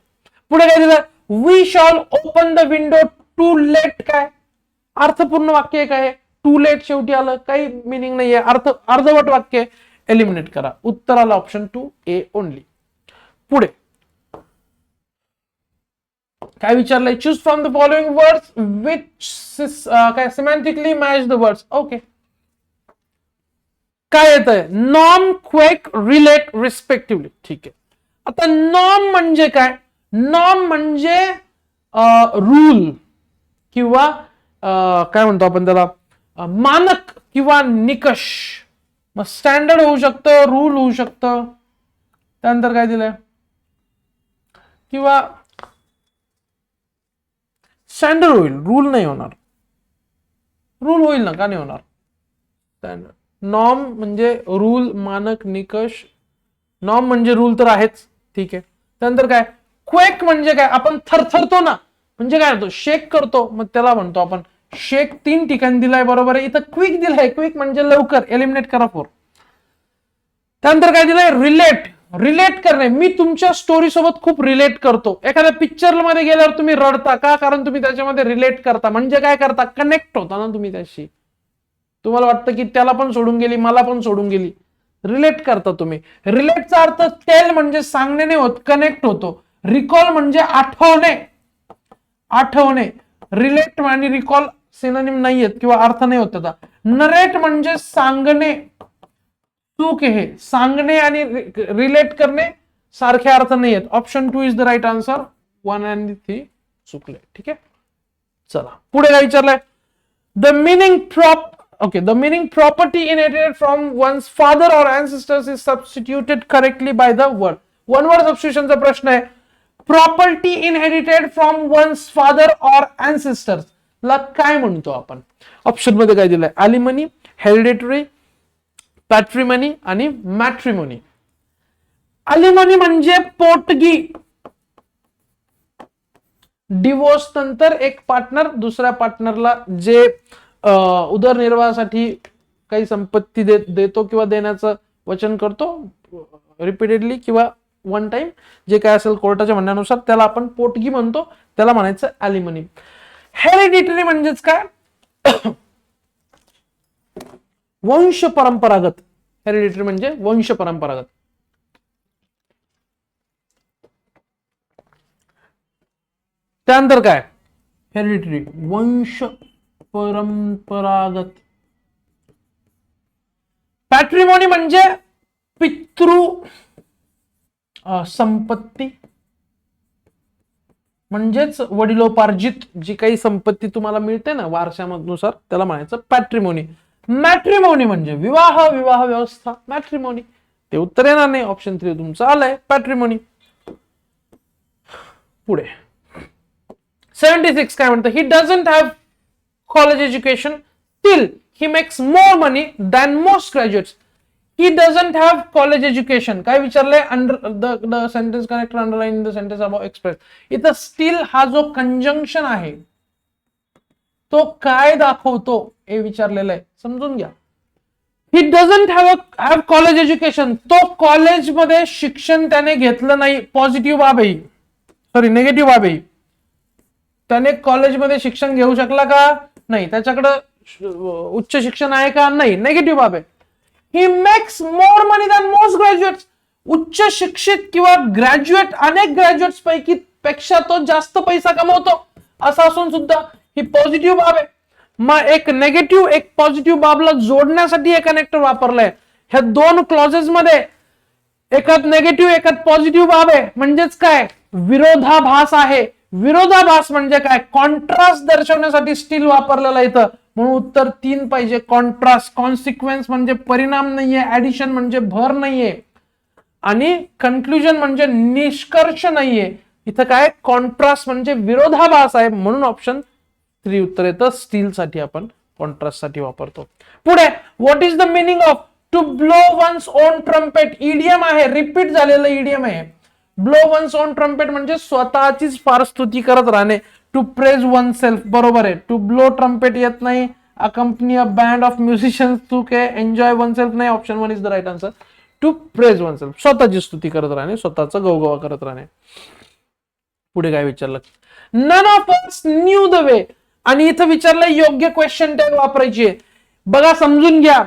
पुढे काय दिलं? We shall open the window to let. काय अर्थपूर्ण वाक्य आहे? काय टू लेट शेवटी आलं, काही मिनिंग नाहीये, अर्धवट वाक्य. एलिमिनेट करा. उत्तर आलं ऑप्शन 2 ए ओनली. पुढे काय विचारलंय? Choose from the following words which काय semantically match the words. Okay, काय येतंय? Norm, quake, relate, respectively. ठीक आहे. आता नॉर्म म्हणजे काय? नॉर्म म्हणजे रूल किंवा काय म्हणतो आपण त्याला, मानक किंवा निकष. मग स्टँडर्ड होऊ शकतं, रूल होऊ शकतं. त्यानंतर काय दिलंय? किंवा स्टँडर्ड होईल, रूल नाही होणार. रूल होईल ना, का नाही होणार? स्टँडर्ड. नॉर्म म्हणजे रूल, मानक, निकष. नॉर्म म्हणजे रूल तर आहेच. ठीक आहे. त्यानंतर काय? क्वेक म्हणजे काय? आपण थरथरतो ना, म्हणजे काय होतो? शेक करतो, मग त्याला म्हणतो आपण शेक. 3 ठिकाणी दिलाय, बरोबर आहे. इथं क्विक दिलाय, क्विक म्हणजे लवकर. एलिमिनेट करा 4. त्यानंतर काय दिलंय? रिलेट. रिलेट करणे. मी तुमच्या स्टोरी सोबत खूप रिलेट करतो. एखाद्या पिक्चर मध्ये गेल्यावर तुम्ही रडता का? कारण तुम्ही त्याच्यामध्ये रिलेट करता. म्हणजे काय करता? कनेक्ट होता ना तुम्ही त्याशी. तुम्हाला वाटतं की त्याला पण सोडून गेली, मला पण सोडून गेली. रिलेट करता तुम्ही. रिलेटचा अर्थ टेल म्हणजे सांगणे नाही होत, कनेक्ट होतो. रिकॉल म्हणजे आठवणे. आठवणे. रिलेट आणि रिकॉल सिनोनिम नाहीयेत किंवा अर्थ नाही होत त्याचा. नरेट म्हणजे सांगणे. चूक आहे. सांगणे आणि रिलेट करणे सारखे अर्थ नाही आहेत. Option 2 is the right answer. 1 आणि 3 चुकले. ठीक आहे. चला पुढे काय विचारलंय? The meaning the meaning property inherited from one's father or ancestors is substituted correctly by the word. One word substitution चा प्रश्न आहे. Property inherited from one's father or ancestors ला काय म्हणतो आपण? ऑप्शन मध्ये काय दिलंय? अलिमनी, हेरिडिटरी, पॅट्रिमनी आणि मॅट्रिमोनी. अलिमनी म्हणजे पोटगी. डिवोर्स नंतर एक पार्टनर दुसऱ्या पार्टनरला जे उदरनिर्वाहासाठी काही संपत्ती देतो किंवा देण्याचं वचन करतो रिपीटेडली किंवा वन टाइम, जे काय असेल कोर्टाच्या म्हणण्यानुसार, त्याला आपण पोटगी म्हणतो. त्याला म्हणायचं अलिमनी. हेरिडिटरी म्हणजेच काय? वंश परंपरागत. हेरिडिटरी म्हणजे वंश परंपरागत. त्यानंतर काय? हेरिडिटरी वंश परंपरागत. पॅट्रिमोनी म्हणजे पितृ संपत्ती म्हणजेच वडिलोपार्जित जी काही संपत्ती तुम्हाला मिळते ना वारशानुसार त्याला म्हणायचं पॅट्रिमोनी. मॅट्रिमोनी म्हणजे विवाह, विवाह व्यवस्था, मॅट्रिमोनी. ते उत्तर येणार नाही, ऑप्शन 3 तुमचं आलंय पॅट्रिमोनी. पुढे 76 काय म्हणतं, he doesn't have college education still he makes more money than most graduates. He doesn't have college education काय विचारलंय, under the sentence connector underline the sentence about express. इथं स्टील हा जो कंजंक्शन आहे तो काय दाखवतो हे विचारलेलं आहे, समजून घ्या. ही डझंट हॅव कॉलेज एज्युकेशन, तो कॉलेजमध्ये शिक्षण त्याने घेतलं नाही, पॉझिटिव्ह बाब आहे, सॉरी निगेटिव्ह बाब आहे. त्याने कॉलेजमध्ये शिक्षण घेऊ शकला का नाही, त्याच्याकडे उच्च शिक्षण आहे का नाही, निगेटिव्ह बाब आहे. ही makes more money than most graduates, उच्च शिक्षित किंवा ग्रॅज्युएट अनेक ग्रॅज्युएट्स पैकी पेक्षा तो जास्त पैसा कमवतो, असं असून सुद्धा ही पॉझिटिव्ह बाब आहे. मग एक नेगेटिव्ह एक पॉझिटिव्ह बाबला जोडण्यासाठी हे कनेक्टर वापरलंय. ह्या दोन क्लॉजेस मध्ये एकात नेगेटिव्ह एकात पॉझिटिव्ह बाब आहे, म्हणजेच काय विरोधाभास आहे. विरोधाभास म्हणजे काय, कॉन्ट्रास्ट दर्शवण्यासाठी स्टील वापरलेला इथं, म्हणून उत्तर 3 पाहिजे. कॉन्ट्रास्ट, कॉन्सिक्वेन्स म्हणजे परिणाम नाहीये, ऍडिशन म्हणजे भर नाहीये, आणि कन्क्लुजन म्हणजे निष्कर्ष नाहीये. इथं काय कॉन्ट्रास्ट म्हणजे विरोधाभास आहे, म्हणून ऑप्शन 3 उत्तर येतं. स्टील साठी आपण कॉन्ट्रास्ट साठी वापरतो. पुढे what is the meaning of to blow one's own trumpet. Idiom आहे, रिपीट झालेलं ईडीएम आहे. ब्लो वन्स ओन ट्रम्पेट म्हणजे स्वतःचीच फार स्तुती करत राहणे. टू प्रेज वन सेल्फ बरोबर आहे. टू ब्लो ट्रम्पेट येत नाही. Accompany a band of musicians to के एन्जॉय वन सेल्फ नाही, option 1 is the right answer. To praise oneself स्वतःची स्तुती करत राहणे, स्वतःचा गवगवा करत राहणे. पुढे काय विचारलं, none of us knew the way, आणि इथं विचारलं योग्य क्वेश्चन टॅग वापरायची आहे. बघा समजून घ्या,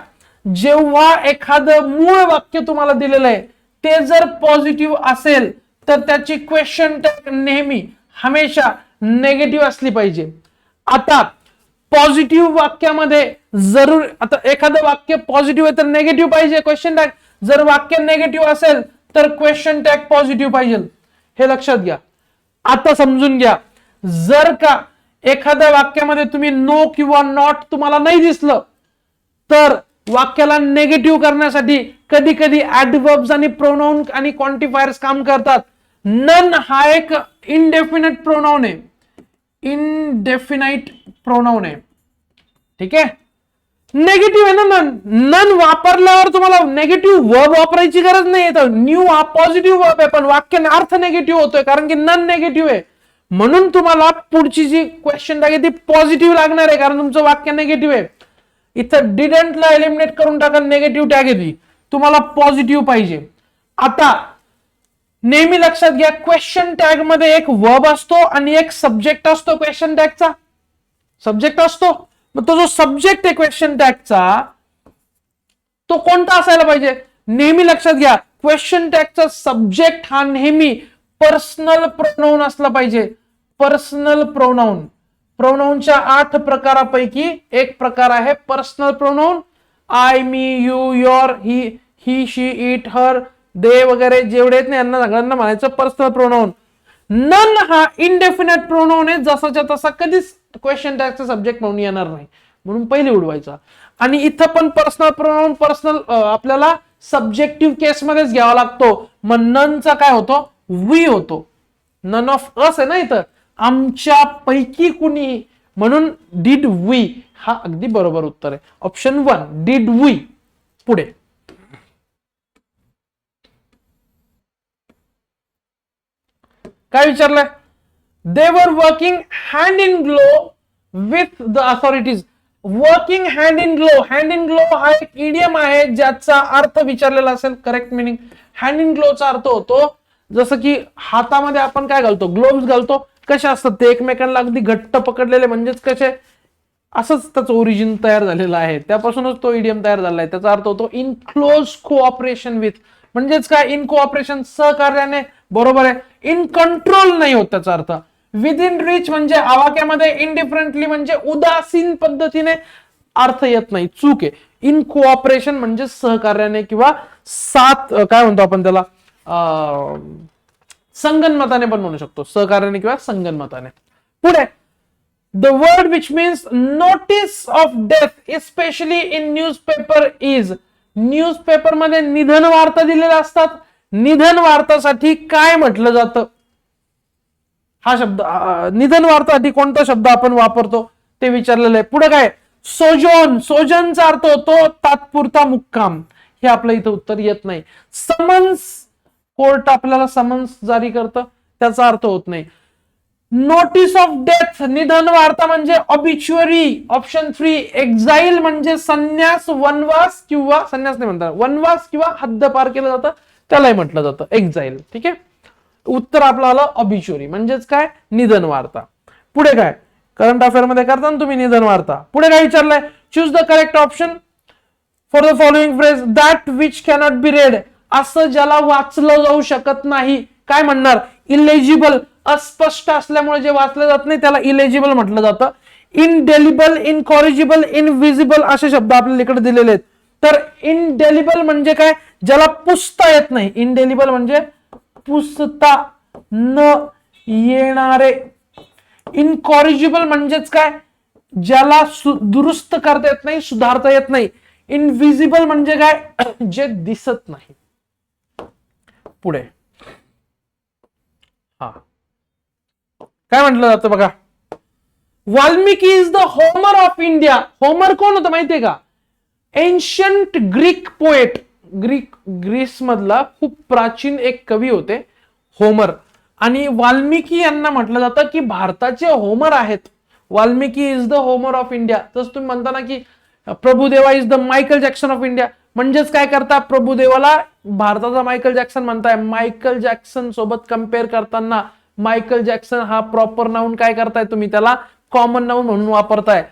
जेव्हा एखादं मूळ वाक्य तुम्हाला दिलेलं आहे ते जर पॉझिटिव्ह असेल तर त्याची क्वेश्चन टॅग नेहमी हमेशा नेगेटिव्ह असली पाहिजे. आता पॉझिटिव्ह वाक्यामध्ये जरूर, आता एखादं वाक्य पॉझिटिव्ह आहे तर नेगेटिव्ह पाहिजे क्वेश्चन टॅग, जर वाक्य नेगेटिव्ह असेल तर क्वेश्चन टॅग पॉझिटिव्ह पाहिजे, हे लक्षात घ्या. आता समजून घ्या, जर का एखाद्या वाक्यामध्ये तुम्ही नो किंवा नॉट तुम्हाला नाही दिसलं तर वाक्याला नेगेटिव्ह करण्यासाठी कधी कधी ऍडव्हर्ब्स आणि प्रोनाउन आणि क्वांटिफायर्स काम करतात. नन हा एक इनडेफिनेट प्रोनाउन आहे, इनडेफिनाइट प्रोनाउन आहे, ठीक आहे. नेगेटिव्ह आहे ना नन, नन वापरल्यावर तुम्हाला नेगेटिव्ह वर्ब वापरायची गरज नाही. तर न्यू हा पॉझिटिव्ह वर्ब आहे पण वाक्य अर्थ नेगेटिव्ह होतोय कारण की नन नेगेटिव्ह आहे, म्हणून तुम्हाला पुढची जी क्वेश्चन टॅग आहे ती पॉझिटिव्ह लागणार आहे कारण तुमचं वाक्य नेगेटिव्ह आहे. इथं डिडंटला एलिमिनेट करून टाका, नेगेटिव्ह टॅग येते, तुम्हाला पॉझिटिव्ह पाहिजे. आता नेहमी लक्षात घ्या, क्वेश्चन टॅग मध्ये एक वर्ब असतो आणि एक सब्जेक्ट असतो. क्वेश्चन टॅगचा सब्जेक्ट असतो, मग तो जो सब्जेक्ट आहे क्वेश्चन टॅगचा तो कोणता असायला पाहिजे, नेहमी लक्षात घ्या, क्वेश्चन टॅगचा सब्जेक्ट हा नेहमी पर्सनल प्रोनाउन असला पाहिजे. पर्सनल प्रोनाउन, प्रोनाउनच्या 8 प्रकारापैकी एक प्रकार आहे personal pronoun. I, me, you, your, he, she, it, her, they वगैरे जेवढे आहेत ना यांना सगळ्यांना म्हणायचं पर्सनल प्रोनाउन. नन हा इनडेफिनेट प्रोनाउन आहे, जसाच्या तसा कधीच क्वेश्चन टॅगचा सब्जेक्ट म्हणून येणार नाही, म्हणून पहिले उडवायचा. आणि इथं पण पर्सनल प्रोनाउन पर्सनल आपल्याला सब्जेक्टिव्ह केस मध्येच घ्यावा लागतो. मग ननचा काय होतो, वी होतो. नन ऑफ अस आहे ना इथं, आमच्या पैकी कुणी, म्हणून डिड वी हा अगदी बरोबर उत्तर आहे, ऑप्शन 1 डिड वी. पुढे काय विचारलंय, they were working hand in glove with the authorities. Working hand in glove, hand in glove हा एक इडियम आहे ज्याचा अर्थ विचारलेला असेल. करेक्ट मिनिंग, हँड इन ग्लोचा अर्थ होतो जसं की हातामध्ये आपण काय घालतो, ग्लोव्स घालतो, कसे असतात ते एकमेकांना अगदी घट्ट पकडलेले, म्हणजेच कसे, असंच त्याचं ओरिजिन तयार झालेलं आहे, त्यापासूनच तो इडियम तयार झाला आहे. त्याचा अर्थ होतो इन क्लोज कोऑपरेशन विथ, म्हणजेच काय इन कोऑपरेशन सहकार्याने, बरोबर आहे. इन कंट्रोल नाही होत त्याचा अर्थ. विद इन रीच म्हणजे आवाक्यामध्ये, इनडिफरंटली म्हणजे उदासीन पद्धतीने अर्थ येत नाही, चूक आहे. इन कोऑपरेशन म्हणजे सहकार्याने किंवा साथ, काय म्हणतो आपण त्याला, संगनमताने पण म्हणू शकतो, सहकार्याने किंवा संगनमताने. पुढे, the word which means notice of death especially in newspaper is. Newspaper मध्ये निधन वार्ता दिलेल्या असतात. निधन वार्तासाठी काय म्हटलं जातं? हा शब्द निधन वार्तासाठी कोणता शब्द आपण वापरतो ते विचारलेलं आहे. पुढे काय, सोजोन. सोजनचा अर्थ होतो तात्पुरता मुक्काम. हे आपलं इथं उत्तर येत नाही. समन्स, कोर्ट आपल्याला समन्स जारी करतं, त्याचा अर्थ होत नाही. नोटीस ऑफ डेथ, निधन वार्ता म्हणजे ऑबिच्युअरी, ऑप्शन 3. एक्झाईल म्हणजे संन्यास, वनवास किंवा संन्यास नाही म्हणतात, वनवास किंवा हद्दपार केलं जातं त्यालाही म्हटलं जातं एक्झाईल. ठीक आहे, उत्तर आपलं आलं ऑबिच्युअरी म्हणजेच काय, निधन वार्ता. पुढे काय, करंट अफेअर मध्ये करता ना तुम्ही निधन वार्ता. पुढे काय विचारलंय, choose the correct option for the following phrase. That which cannot be read, असं ज्याला वाचलं जाऊ शकत नाही. काय म्हणणार, इलेजिबल, अस्पष्ट असल्यामुळे जे वाचलं जात नाही त्याला इलेजिबल म्हटलं जातं. इनडेलिबल, इनकॉरिजिबल, इनविजिबल असे शब्द आपल्याला इकडे दिलेले आहेत. तर इनडेलिबल म्हणजे काय, ज्याला पुसता येत नाही. इनडेलिबल म्हणजे पुसता न येणारे. इनकॉरिजिबल म्हणजेच काय, ज्याला दुरुस्त करता येत नाही, सुधारता येत नाही. इनविजिबल म्हणजे काय, जे दिसत नाही. पुढे हा काय म्हटलं जातं बघा, Valmiki is the Homer of India. Homer कोण होतं माहितीये का, एन्शंट ग्रीक पोएट. ग्रीस मधला खूप प्राचीन एक कवी होते होमर. आणि वाल्मिकी यांना म्हटलं जातं की भारताचे होमर आहेत. Valmiki is the Homer of India. तसं तुम्ही म्हणता ना की Prabhudeva is the Michael Jackson of India, म्हणजेच काय करता, प्रभुदेवाला भारताचा मायकल जॅक्सन म्हणताय. मायकल जॅक्सन सोबत कम्पेअर करताना मायकल जॅक्सन हा प्रॉपर नाउन काय करताय तुम्ही, त्याला कॉमन नाउन म्हणून वापरताय.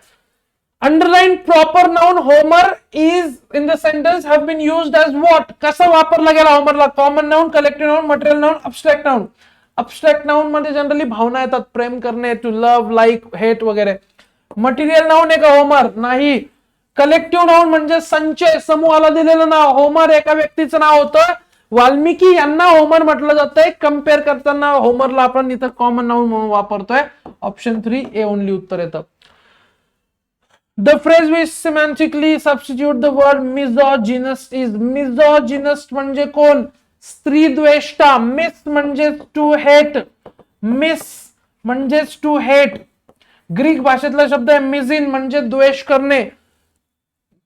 Underline proper noun Homer is in the sentence have been used as what. कसा वापरला गेला होमरला, common noun, collective noun, material noun, abstract noun. Abstract noun मध्ये जनरली भावना येतात, प्रेम करणे, टू लव्ह, लाईक, हेट वगैरे. मटेरियल नाउन आहे का होमर, नाही. कलेक्टिव्ह नाउन म्हणजे संचय, समूहाला दिलेलं नाव. होमर एका व्यक्तीचं नाव होतं. वाल्मिकी यांना होमर म्हटलं जातंय. कम्पेअर करताना होमरला आपण इथं कॉमन नाउन म्हणून वापरतोय. ऑप्शन 3 ए ओनली उत्तर येतं. The phrase which semantically substitute the word misogynist is. Misogynist म्हणजे कोण, स्त्री द्वेष्टा. मिस म्हणजे टू हेट, मिस म्हणजेच टू हेट. ग्रीक भाषेतला शब्द आहे मिझिन म्हणजे द्वेष करणे.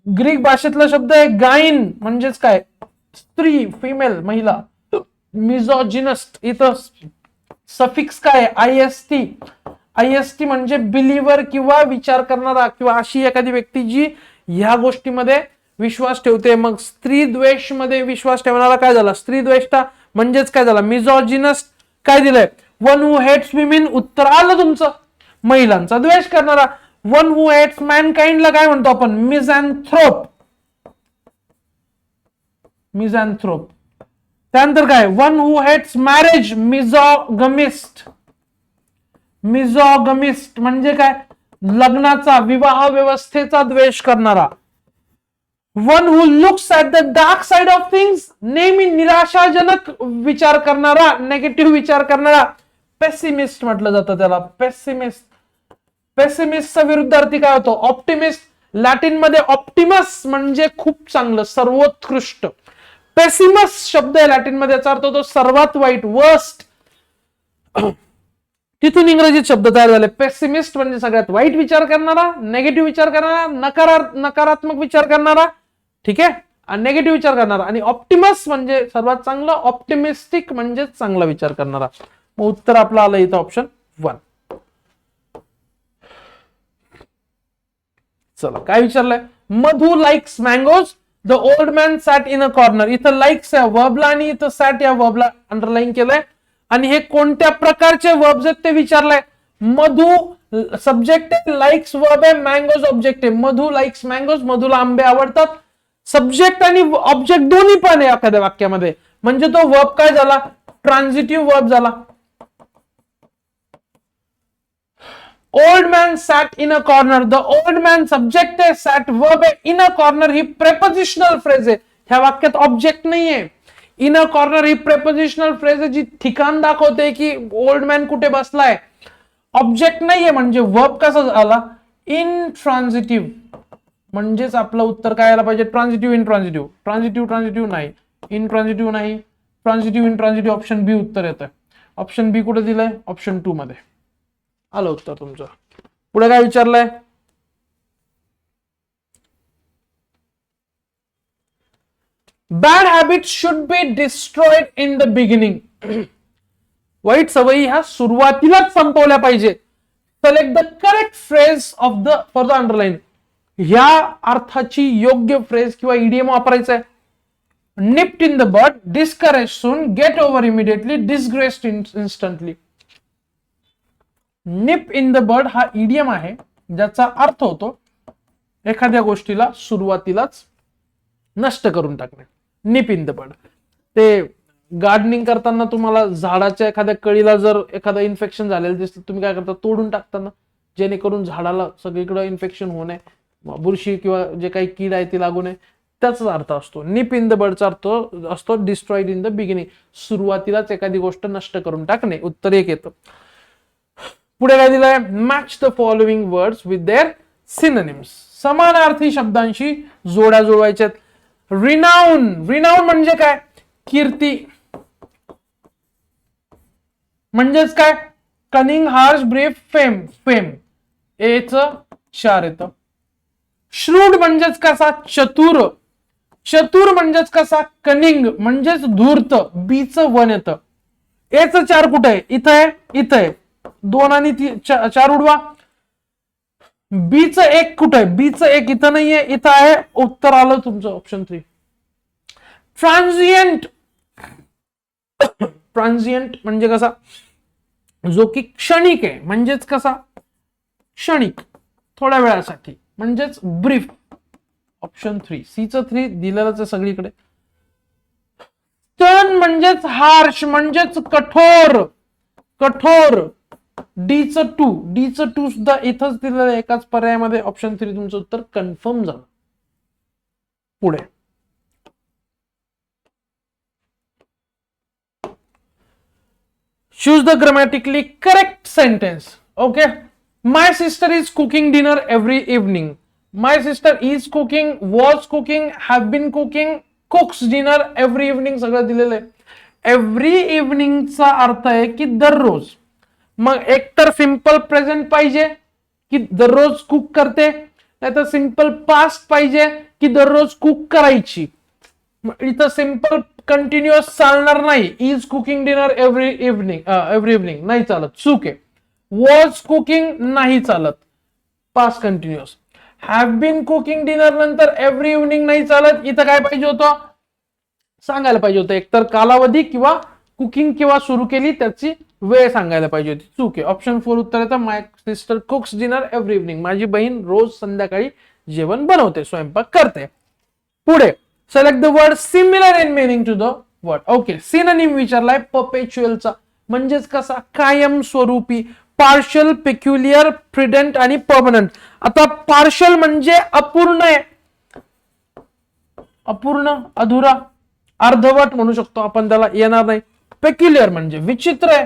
ग्रीक भाषेतला शब्द आहे गाइन म्हणजेच काय, स्त्री, फिमेल, महिला. मिझॉजिनस्ट इथं सफिक्स काय, आयएसटी. आयएसटी म्हणजे बिलीव्हर किंवा विचार करणारा, किंवा अशी एखादी व्यक्ती जी ह्या गोष्टीमध्ये विश्वास ठेवते. मग स्त्री द्वेष मध्ये विश्वास ठेवणारा काय झाला, स्त्री द्वेष्टा म्हणजेच काय झाला, मिझॉजिनस्ट. काय दिलंय, वन हू हेट्स विमेन. उत्तर आलं तुमचं, महिलांचा द्वेष करणारा. वन हू हेट्स मॅनकाइंडला काय म्हणतो आपण, मिझॅन्थ्रोप. मिझॅन्थ्रोप. त्यानंतर काय, वन हू हेट्स मॅरेज, मिझॉगमिस्ट. मिझॉगमिस्ट म्हणजे काय, लग्नाचा, विवाह व्यवस्थेचा द्वेष करणारा. One who looks at the dark side of things, नेहमी निराशाजनक विचार करणारा, नेगेटिव्ह विचार करणारा. पेसिमिस्ट म्हटलं जातं त्याला, पेसिमिस्ट. पेसिमिस्टचा विरुद्धार्थी काय होतो, ऑप्टिमिस्ट. लॅटिन मध्ये ऑप्टिमस म्हणजे खूप चांगलं, सर्वोत्कृष्ट. पेसिमस शब्द आहे लॅटिन मध्ये, याचा अर्थ होतो सर्वात वाईट, वर्स्ट. तिथून इंग्रजीत शब्द तयार झाले. पेसिमिस्ट म्हणजे सगळ्यात वाईट विचार करणारा, नेगेटिव्ह विचार करणारा, नकारात्मक विचार करणारा. ठीक आहे, आणि नेगेटिव्ह विचार करणारा. आणि ऑप्टिमस म्हणजे सर्वात चांगलं, ऑप्टिमिस्टिक म्हणजे चांगला विचार करणारा. मग उत्तर आपलं आलं इथं ऑप्शन 1. चला काय विचारलंय, Madhu likes mangoes. The old man sat in a corner. इथं लाइक्स या वर्बला आणि इथं सॅट या वर्बला अंडरलाईन केलंय. आणि हे कोणत्या प्रकारचे वर्ब्स आहेत ते विचारलंय. मधु सब्जेक्ट आहे, लाइक्स वर्ब आहे, मँगोज ऑब्जेक्ट आहे. मधु लाइक्स मँगोज, मधुला आंबे आवडतात. सब्जेक्ट आणि ऑब्जेक्ट दोन्ही पण आहे एखाद्या वाक्यामध्ये, म्हणजे तो वर्ब काय झाला, ट्रान्झिटिव्ह वर्ब झाला. Old man sat in a corner. The old man subject आहे, सॅट वर्ब आहे, इन अ कॉर्नर ही प्रेपोजिशनल फ्रेज आहे. ह्या वाक्यात ऑब्जेक्ट नाहीये. इन अ कॉर्नर ही प्रेपोजिशनल फ्रेज आहे जी ठिकाण दाखवते की ओल्ड मॅन कुठे बसलाय. ऑब्जेक्ट नाहीये म्हणजे वर्ब कसा झाला इंट्रान्झिटिव्ह. म्हणजेच आपलं उत्तर काय आलं पाहिजे ट्रान्झिटिव्ह इंट्रान्झिटिव्ह. ट्रान्झिटिव्ह नाही, इंट्रान्झिटिव्ह नाही, ट्रान्झिटिव्ह इंट्रान्झिटिव्ह. ऑप्शन बी उत्तर येतं. ऑप्शन बी कुठे दिलंय ऑप्शन 2 मध्ये. आलं उत्तर तुमचं. पुढे काय विचारलंय bad habit should be destroyed in the beginning. वाईट सवयी ह्या सुरुवातीलाच संपवल्या पाहिजे. Select the correct phrase of the for the underline. ह्या अर्थाची योग्य फ्रेज किंवा इडियम वापरायचा आहे. Nipped in the bud, discourage soon, get over immediately, disgraced instantly. Nip in the bud हा इडियम आहे ज्याचा अर्थ होतो एखाद्या गोष्टीला सुरुवातीलाच नष्ट करून टाकणे. निप इन द बड. ते गार्डनिंग करताना तुम्हाला झाडाच्या एखाद्या कळीला जर एखादं इन्फेक्शन झालेलं दिसतं तुम्ही काय करता तोडून टाकताना जेणेकरून झाडाला सगळीकडे इन्फेक्शन होऊ नये, बुरशी किंवा जे काही कीड आहे ती लागू नये. त्याचा अर्थ असतो. निप इन द बर्डचा अर्थ असतो डिस्ट्रॉइड इन द बिगिनिंग. सुरुवातीलाच एखादी गोष्ट नष्ट करून टाकणे. उत्तर 1 येतं. पुढे काय दिलंय match the following words with their synonyms. समानार्थी शब्दांशी जोड्या जुळवायच्यात. रिनाउन. रिनाउन म्हणजे काय कीर्ती. म्हणजेच काय कनिंग, harsh, brief, fame. Fame H 4 येतं. श्रूड म्हणजेच कसा चतुर. चतुर म्हणजेच कसा कनिंग म्हणजेच धूर्त. बीच 1 येतं. एच 4 कुठे आहे इथं आहे, इथं आहे. 2 आणि 4 उडवा. बीच 1 कुठे आहे, बीच 1 इथं नाहीये, इथं आहे. उत्तर आलं तुमचं ऑप्शन 3. ट्रान्झिएंट. ट्रान्झिएंट म्हणजे कसा जो की क्षणिक आहे. म्हणजेच कसा क्षणिक थोड्या वेळासाठी. म्हणजेच ब्रीफ. ऑप्शन 3. सीचं 3 दिलेलंच आहे सगळीकडे. स्टर्न म्हणजेच हार्श म्हणजेच कठोर. कठोर. डीचं 2. डीचं 2 सुद्धा इथंच दिलेलं एकाच पर्यायामध्ये. ऑप्शन 3 तुमचं उत्तर कन्फर्म झालं. पुढे choose the grammatically correct sentence. Okay, my sister is cooking dinner every evening. My sister is cooking, was cooking, have been cooking, cooks dinner every evening. सगळं दिलेलं आहे. एव्हरी इव्हनिंगचा अर्थ आहे की दररोज. मग एकतर सिंपल प्रेझेंट पाहिजे की दररोज कुक करते, नाहीतर सिंपल पास्ट पाहिजे की दररोज कुक करायची. इथं सिंपल कंटिन्युअस चालणार नाही. Is cooking dinner every evening नाही चालत, चूक आहे. वॉज कुकिंग नाही चालत, past continuous. Have been cooking dinner नंतर एव्हरी इव्हनिंग नाही चालत. इथं काय पाहिजे होतं सांगायला पाहिजे होतं एकतर कालावधी किंवा कुकिंग किंवा सुरू केली त्याची वेळ सांगायला पाहिजे होती, चूक आहे. ऑप्शन 4 उत्तर येतं my sister cooks dinner every evening. माझी बहीण रोज संध्याकाळी जेवण बनवते, स्वयंपाक करते. पुढे select the word similar in meaning to the word. Okay, synonym विचारलाय परपेच्युअलचा. म्हणजेच कसा कायमस्वरूपी. पार्शल, पेक्युलियर, प्रिडेंट आणि परमनंट. आता पार्शल म्हणजे अपूर्ण आहे. अपूर्ण, अधुरा, अर्धवट म्हणू शकतो आपण त्याला, येणार नाही. पेक्युलियर म्हणजे विचित्र आहे,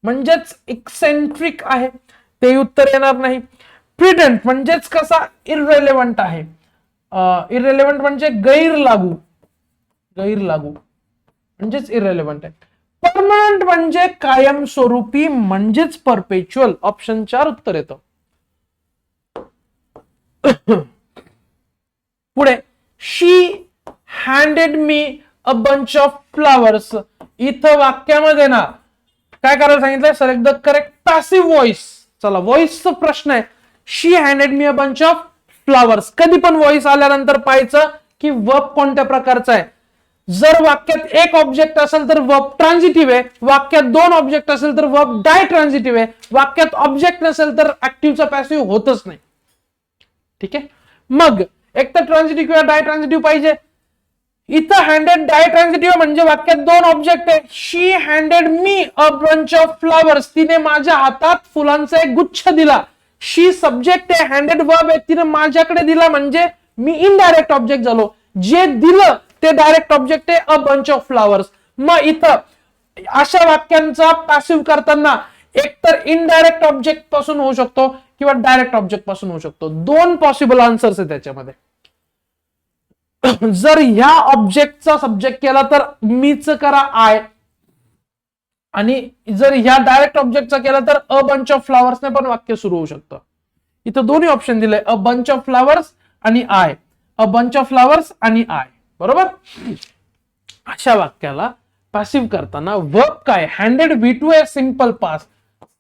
म्हणजेच एक्सेंट्रिक आहे, ते उत्तर येणार नाही. प्रिडेंट म्हणजेच कसा इररेलेव्हंट आहे. इररेलेव्हंट म्हणजे गैरलागू. गैरलागू म्हणजेच इररेलेव्हंट आहे. परमनंट म्हणजे कायमस्वरूपी म्हणजेच परपेच्युअल. ऑप्शन 4 उत्तर येतं. पुढे she handed me a bunch of flowers. इथं वाक्यामध्ये ना काय करायला सांगितलंय select the correct passive voice. चला व्हॉइसचा प्रश्न आहे. She handed me a bunch of flowers. कधी पण व्हॉइस आल्यानंतर पाहायचं की वर्ब कोणत्या प्रकारचा आहे. जर वाक्यात एक ऑब्जेक्ट असेल तर वर्ब ट्रान्झिटिव्ह आहे. वाक्यात 2 ऑब्जेक्ट असेल तर वर्ब डाय ट्रान्झिटिव्ह आहे. वाक्यात ऑब्जेक्ट नसेल तर ऍक्टिव्हचा पॅसिव्ह होतच नाही. ठीक आहे, मग एक तर ट्रान्झिटिव्ह किंवा डाय ट्रान्झिटिव्ह पाहिजे. इथं हँडेड डाय ट्रान्झिटिव्ह म्हणजे वाक्यात 2 ऑब्जेक्ट आहे. She handed me a bunch of flowers. तिने माझ्या हातात फुलांचा एक गुच्छ दिला. शी सब्जेक्ट आहे, हँडेड वर्ब आहे, तिने माझ्याकडे दिला म्हणजे मी इनडायरेक्ट ऑब्जेक्ट झालो. जे दिलं ते डायरेक्ट ऑब्जेक्ट आहे, अ बंच ऑफ फ्लावर्स. मग इथं अशा वाक्यांचा पॅसिव्ह करताना एकतर इनडायरेक्ट ऑब्जेक्ट पासून होऊ शकतो किंवा डायरेक्ट ऑब्जेक्ट पासून होऊ शकतो. दोन पॉसिबल आन्सर्स आहे त्याच्यामध्ये. जर ह्या ऑब्जेक्टचा सब्जेक्ट केला तर मीच करा आय, आणि जर ह्या डायरेक्ट ऑब्जेक्टचा केला तर अ बंच ऑफ फ्लावर्सने पण वाक्य सुरू होऊ शकतं. इथं दोन्ही ऑप्शन दिले, अ बंच ऑफ फ्लावर्स आणि I, a bunch of flowers आणि आय. बरोबर. अशा वाक्याला पॅसिव्ह करताना वर्ब काय, हँडेड V2 आहे सिंपल पास्ट.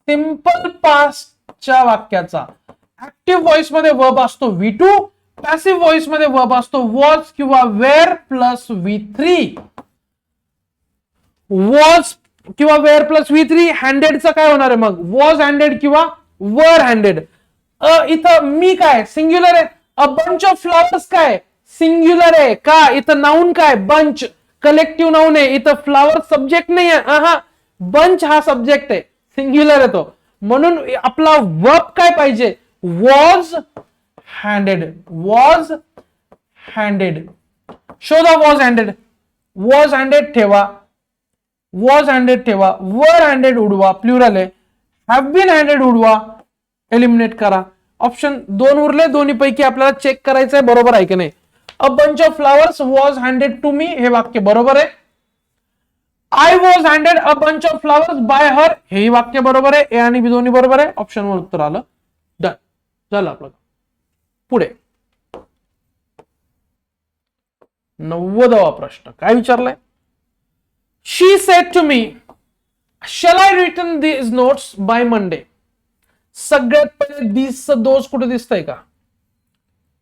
सिंपल पास्टच्या वाक्याचा ऍक्टिव्ह व्हॉइस मध्ये वर्ब असतो V2, पॅसिव्ह व्हॉइस मध्ये वर्ब असतो वॉज किंवा वेअर प्लस V3. वॉज किंवा वेअर प्लस V3. हँडेडचं काय होणार आहे मग, वॉज हँडेड किंवा वर हँडेड. इथं मी काय सिंग्युलर आहे, अ बंच ऑफ फ्लावर्स काय सिंग्युलर आहे का, इथं नाउन काय बंच कलेक्टिव्ह नाउन आहे, इथं फ्लावर सब्जेक्ट नाही आहे, हा बंच हा सब्जेक्ट आहे, सिंग्युलर आहे तो. म्हणून आपला वर्ब काय पाहिजे, was handed, was handed. Show the was handed. Was handed ठेवा, वॉज हँडेड ठेवा, वर हँडेड उडवा, प्लुरल आहे, हॅव बीन हँडेड उडवा, एलिमिनेट करा. ऑप्शन 2 उरले, दोन्ही पैकी आपल्याला चेक करायचं आहे बरोबर आहे की नाही. A bunch of flowers was handed to me, हे वाक्य बरोबर आहे. I was handed a bunch of flowers by her, हे वाक्य बरोबर आहे. ए आणि बी दोन्ही बरोबर आहे. ऑप्शन वर उत्तर आलं. डन झालं आपलं. पुढे 90वा प्रश्न काय विचारलाय. She said to me shall I return these notes by Monday. सगळ्यात पहिले दीज दोज कुठे दिसतंय का,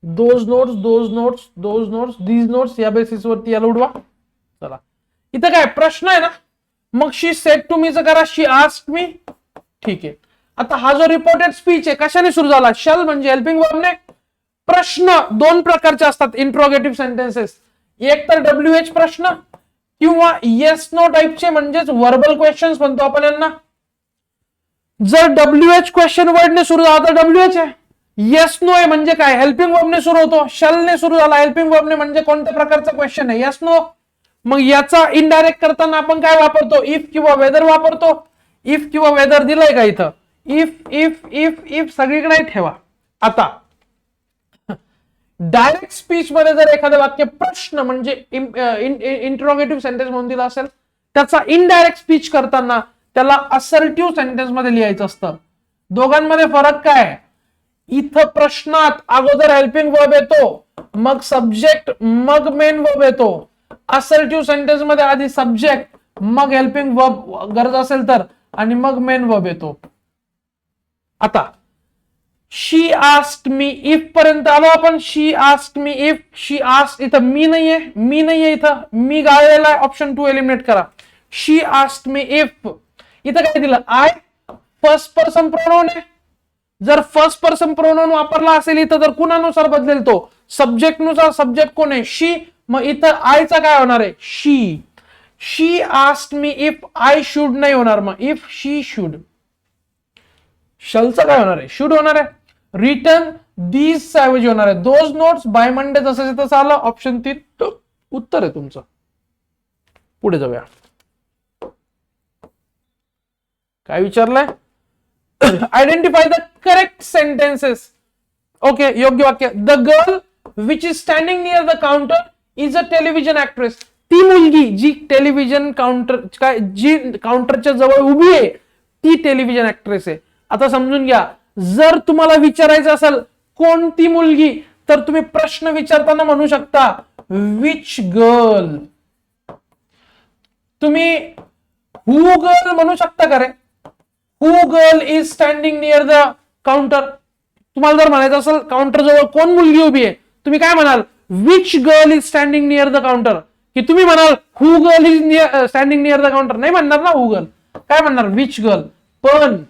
those notes, those notes, those notes, these notes, या बेसिस वरती याला उडवा. चला इथं काय प्रश्न आहे ना, मग शी सेड टू मीचं करा, शी आस्क्ड मी. ठीक आहे. आता हा जो रिपोर्टेड स्पीच आहे कशाने सुरू झाला, शॅल म्हणजे हेल्पिंग वर्बने. प्रश्न दोन प्रकारचे असतात इंट्रोगेटिव्ह सेंटेन्सेस, एक तर WH प्रश्न किंवा येस नो टाइपचे, म्हणजेच वर्बल क्वेश्चन्स म्हणतो आपण यांना. जर WH क्वेश्चन वर्डने सुरू झाला तर WH आहे. येस नो आहे म्हणजे काय, हेल्पिंग वर्बने सुरू होतो. शॅलने सुरू झाला हेल्पिंग वर्बने म्हणजे कोणत्या प्रकारचा क्वेश्चन आहे, येस नो. मग याचा इनडायरेक्ट करताना आपण काय वापरतो, इफ किंवा वेदर वापरतो. इफ किंवा वेदर दिलंय का इथं, इफ इफ इफ इफ सगळीकडे ठेवा. आता डायरेक्ट स्पीच मध्ये जर एखादं वाक्य प्रश्न म्हणजे इंट्रोगेटिव्ह सेंटेन्स म्हणून दिला असेल, त्याचा इनडायरेक्ट स्पीच करताना त्याला असर्टिव्ह सेंटेन्स मध्ये लिहायचं असतं. दोघांमध्ये फरक काय, इथं प्रश्नात अगोदर हेल्पिंग वर्ब येतो, मग सब्जेक्ट, मग मेन वर्ब येतो. असर्टिव्ह सेंटेन्स मध्ये आधी सब्जेक्ट, मग हेल्पिंग वर्ब गरज असेल तर, आणि मग मेन वर्ब येतो. आता शी आस्क्ड मी, इफ पर्यंत आलो आपण. She asked me if, she asked, इथं मी नाहीये, मी नाहीये इथं, मी गाळलेला आहे. ऑप्शन 2 एलिमिनेट करा. शी आस्क्ड मी इफ, इथं काय दिलं, आय फर्स्ट पर्सन प्रोनाउन आहे. जर फर्स्ट पर्सन प्रोनाउन वापरला असेल इथं तर कुणानुसार बदलेल तो, सब्जेक्ट नुसार. सब्जेक्ट कोण आहे, शी. मग इथं आयचा काय होणार आहे, she. She asked me if I should नाही होणार, मग इफ शी शुड. शलचं काय होणार आहे, शुड होणार आहे. रिटर्न दीज ऐवजी होणार आहे दोज नोट्स बाय मंडे, जसं तसं आलं. ऑप्शन 3 उत्तर आहे तुमचं. पुढे जाऊया. काय विचारलंय, identify the correct sentences. Okay, योग्य वाक्य. The girl which is standing near the counter is a television actress. ती मुलगी जी टेलिव्हिजन काउंटर, काय जी काउंटरच्या जवळ उभी आहे ती टेलिव्हिजन ऍक्ट्रेस आहे. आता समजून घ्या, जर तुम्हाला विचारायचं असेल कोणती मुलगी, तर तुम्ही प्रश्न विचारताना म्हणू शकता विच गर्ल. तुम्ही हु गर्ल म्हणू शकता का रे, who girl is standing near the counter. तुम्हाला जर म्हणायचं असेल काउंटर जवळ कोण मुलगी उभी आहे, तुम्ही काय म्हणाल, which girl is standing near the counter. की तुम्ही म्हणाल who girl is standing near the counter, नाही म्हणणार ना हु गर्ल, काय म्हणणार, विच गर्ल. पण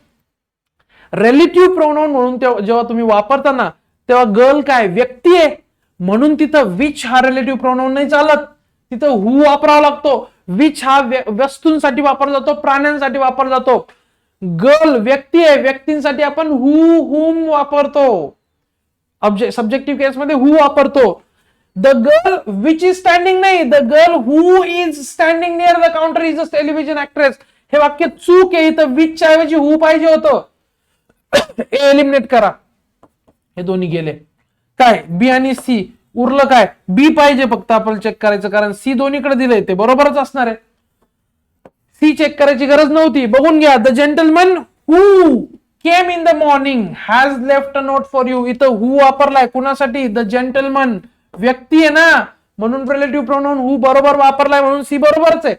रिलेटिव्ह प्रोनाउन म्हणून जेव्हा तुम्ही वापरता ना, तेव्हा गर्ल काय व्यक्ती आहे, म्हणून तिथं विच हा रिलेटिव्ह प्रोनाउन नाही चालत, तिथं हु वापरावा लागतो. विच हा वस्तूंसाठी वापरला जातो, प्राण्यांसाठी वापरला जातो. गर्ल व्यक्ती आहे, व्यक्तींसाठी आपण हु हुम वापरतो. सब्जेक्टिव्ह केस मध्ये हु वापरतो. The girl which is standing नाही, the girl who is standing near the counter is a television actress. हे वाक्य चूक आहे, इथं विचच्या ऐवजी हु पाहिजे होतं. एलिमिनेट करा, हे दोन्ही गेले. काय बी आणि सी उरलं, काय बी पाहिजे फक्त आपल्याला चेक करायचं, कारण सी दोन्हीकडे दिलंय ते बरोबरच असणार आहे. सी चेक करायची गरज नव्हती. बघून घ्या, the gentleman who came in the morning has left a note for you. इथं हु वापरलाय कुणासाठी, द जेंटलमन व्यक्ती आहे ना, म्हणून रिलेटिव्ह प्रोनाउन हु बरोबर वापरलाय, म्हणून सी बरोबरच आहे.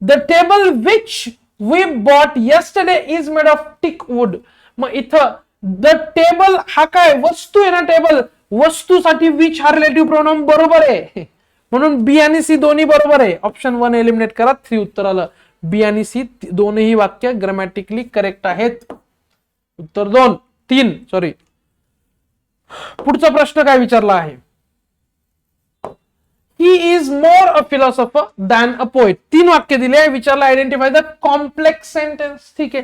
The table which we bought yesterday is made of teak wood. मग इथं द टेबल हा काय वस्तू आहे ना, टेबल वस्तूसाठी विच हा रिलेटिव्ह प्रोनाउन बरोबर आहे, म्हणून बी आणि सी दोन्ही बरोबर आहे. ऑप्शन 1 एलिमिनेट करा. 3 उत्तर आलं. बी आणि सी दोन्ही वाक्य ग्रामॅटिकली करेक्ट आहेत. उत्तर 3 सॉरी. पुढचा प्रश्न काय विचारला आहे, he is more a philosopher than a poet. 3 वाक्य दिले, विचारला आयडेंटिफाय द कॉम्प्लेक्स सेंटेन्स. ठीक आहे,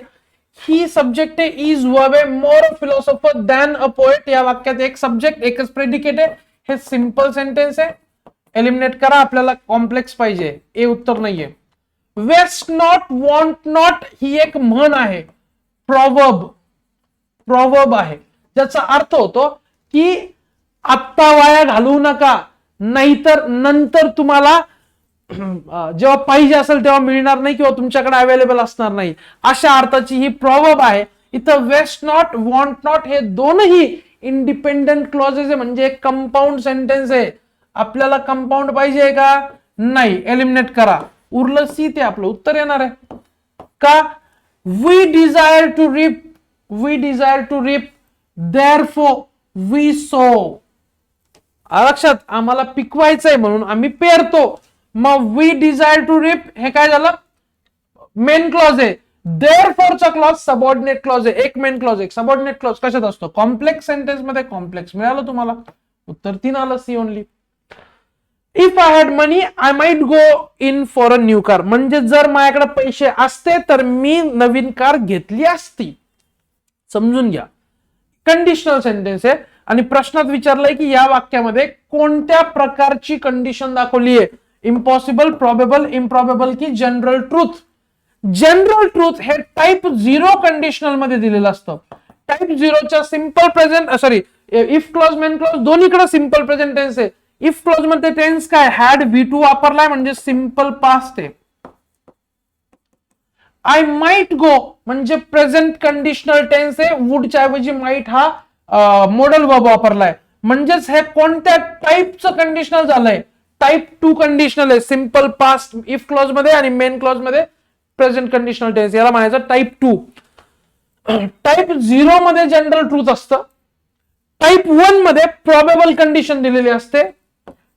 ही सब्जेक्ट आहे, इज वर्ब आहे, मोर अ फिलॉसॉफर दॅन अ पोएट. या वाक्यात एक सब्जेक्ट एकच प्रेडिकेट आहे, हे सिंपल सेंटेन्स आहे. एलिमिनेट करा, आपल्याला कॉम्प्लेक्स पाहिजे. ए उत्तर नाहीये. वेस्ट नॉट वॉन्ट नॉट ही एक म्हण आहे, प्रॉवर्ब आहे, ज्याचा अर्थ होतो की आत्ता वाया घालवू नका, नाहीतर नंतर तुम्हाला जेव्हा पाहिजे असेल तेव्हा मिळणार नाही किंवा तुमच्याकडे अवेलेबल असणार नाही, अशा अर्थाची ही प्रॉवर्ब आहे. इथं वेस्ट नॉट वॉन्ट नॉट हे दोनही इंडिपेंडंट क्लॉजेस आहे, म्हणजे एक कंपाऊंड सेंटेन्स आहे. आपल्याला कंपाऊंड पाहिजे का, नाही. एलिमिनेट करा. उरलं सी, ते आपलं उत्तर येणार आहे. का we desire to reap therefore we sow. लक्षात, आम्हाला पिकवायचंय म्हणून आम्ही पेरतो. मग वी डिझायर टू रिप हे काय झालं, मेन क्लॉज आहे. देअरफॉरचा क्लॉज सबऑर्डिनेट क्लॉज आहे. एक मेन क्लॉज एक सबऑर्डिनेट क्लॉज कशात असतो, कॉम्प्लेक्स सेंटेन्स मध्ये. कॉम्प्लेक्स मिळालं तुम्हाला. उत्तर 3 आलं, C only. If I had money I might go in for a new car. म्हणजे जर माझ्याकडे पैसे असते तर मी नवीन कार घेतली असती. समजून घ्या, कंडिशनल सेंटेन्स आहे आणि प्रश्नात विचारलंय की या वाक्यामध्ये कोणत्या प्रकारची कंडिशन दाखवली आहे, इम्पॉसिबल, प्रॉबेबल, इम्प्रॉबेबल की जनरल ट्रूथ. जनरल ट्रूथ हे टाइप 0 कंडिशनल मध्ये दिलेलं असतं. टाइप 0च्या simple present sorry if clause main clause दोन्हीकडे सिंपल प्रेझेंट टेन्स आहे. इफ क्लॉज मध्ये टेन्स काय, हॅड V2 वापरलाय म्हणजे सिंपल पास्ट आहे. आय माइट गो म्हणजे प्रेझेंट कंडिशनल टेन्स आहे, वुडच्या ऐवजी माइट हा मॉडल वर्ब वापरलाय. म्हणजेच हे कोणत्या टाइपचं कंडिशनल झालंय, टाइप 2 कंडिशनल आहे. सिंपल पास्ट इफ क्लॉज मध्ये आणि मेन क्लॉज मध्ये प्रेझेंट कंडिशनल टेन्स, याला म्हणायचं टाइप 2. टाइप 0 मध्ये जनरल ट्रूथ असतं. टाइप 1 मध्ये प्रॉबेबल कंडिशन दिलेली असते.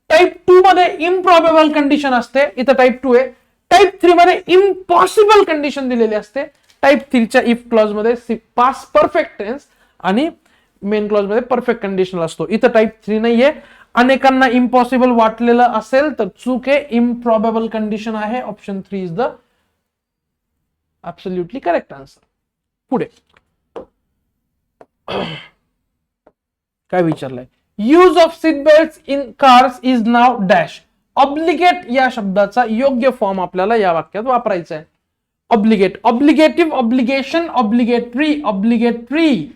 टाइप 2 मध्ये इम्प्रॉबेबल कंडिशन असते, इथं टाइप 2 आहे. टाइप 3 मध्ये इम्पॉसिबल कंडिशन दिलेली असते. टाइप 3च्या इफ क्लॉज मध्ये पास्ट परफेक्ट टेन्स आणि मेन क्लॉज मध्ये परफेक्ट कंडिशनल असतो. इथं टाइप 3 नाहीये. अनेकांना इम्पॉसिबल वाटलेलं असेल तर चूक आहे, इम्प्रॉबेबल कंडिशन आहे. Option 3 is the absolutely correct answer. पुढे काय विचारलंय, use of seat belt in cars is now dash. Obligate या शब्दाचा योग्य फॉर्म आपल्याला या वाक्यात वापरायचा आहे. Obligate, obligative, obligation, obligatory.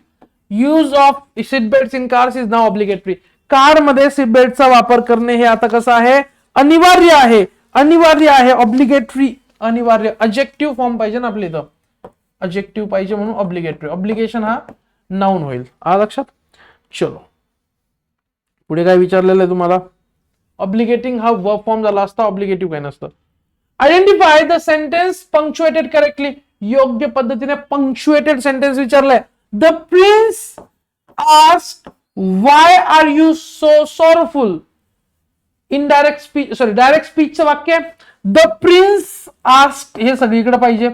Use of seat belt in cars is now obligatory. Car मध्ये सीट बेल्टचा वापर करणे हे आता कसं आहे, अनिवार्य आहे. ऑब्लिगेटरी अनिवार्य. अजेक्टिव्ह फॉर्म पाहिजे ना आपल्या इथं, अजेक्टिव्ह पाहिजे म्हणून ऑब्लिगेटरी. ऑब्लिगेशन हा नाउन होईल. लक्षात. चलो पुढे काय विचारलेलं आहे तुम्हाला, ऑब्लिगेटिंग हा वर्ब फॉर्म झाला असता, ऑब्लिगेटिव्ह काय नसतं. Identify the sentence punctuated correctly. योग्य पद्धतीने पंक्च्युएटेड सेंटेन्स विचारलंय. The prince asked why are you so sorrowful. Indirect speech direct स्पीचचं वाक्य. द प्रिन्स आस्क्ड हे सगळीकडे पाहिजे.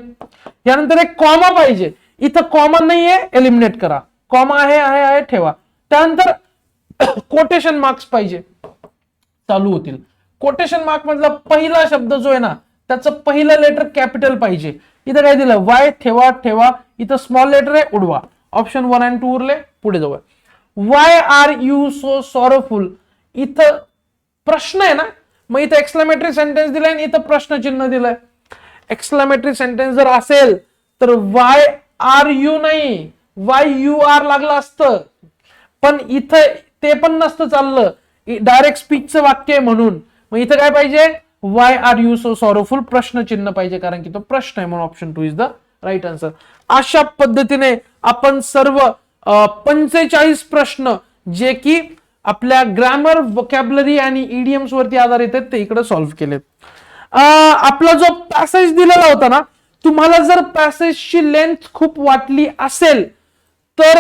यानंतर एक कॉमा पाहिजे. इथं कॉमा नाहीये, एलिमिनेट करा. कॉमा आहे ठेवा. त्यानंतर कोटेशन मार्क्स पाहिजे, चालू होतील. कोटेशन मार्क मधला पहिला शब्द जो आहे ना त्याचं पहिलं लेटर कॅपिटल पाहिजे. इथं काय दिलं, वाय ठेवा. इथं स्मॉल लेटर आहे, उडवा. ऑप्शन 1 आणि 2 उरले. पुढे जाऊया. Why are you so sorrowful. इथं प्रश्न आहे ना, मग इथं एक्सक्लेमेटरी सेंटेन्स दिलाय आणि इथं प्रश्नचिन्ह दिलंय. एक्सक्लेमेटरी सेंटेन्स जर असेल तर वाय आर यू नाही, वाय यू आर लागलं असतं, पण इथं ते पण नसतं चाललं, डायरेक्ट स्पीचचं वाक्य आहे म्हणून. मग इथं काय पाहिजे, why are you so sorrowful, प्रश्नचिन्ह पाहिजे, कारण की तो प्रश्न आहे म्हणून option 2 is the right answer. अशा पद्धतीने आपण सर्व 45 प्रश्न जे की आपल्या ग्रामर, व्होकॅब्युलरी आणि इडियम्स वरती आधारित आहेत ते इकडे सॉल्व्ह केलेत. आपला जो पॅसेज दिलेला होता ना, तुम्हाला जर पॅसेजची लेंथ खूप वाटली असेल तर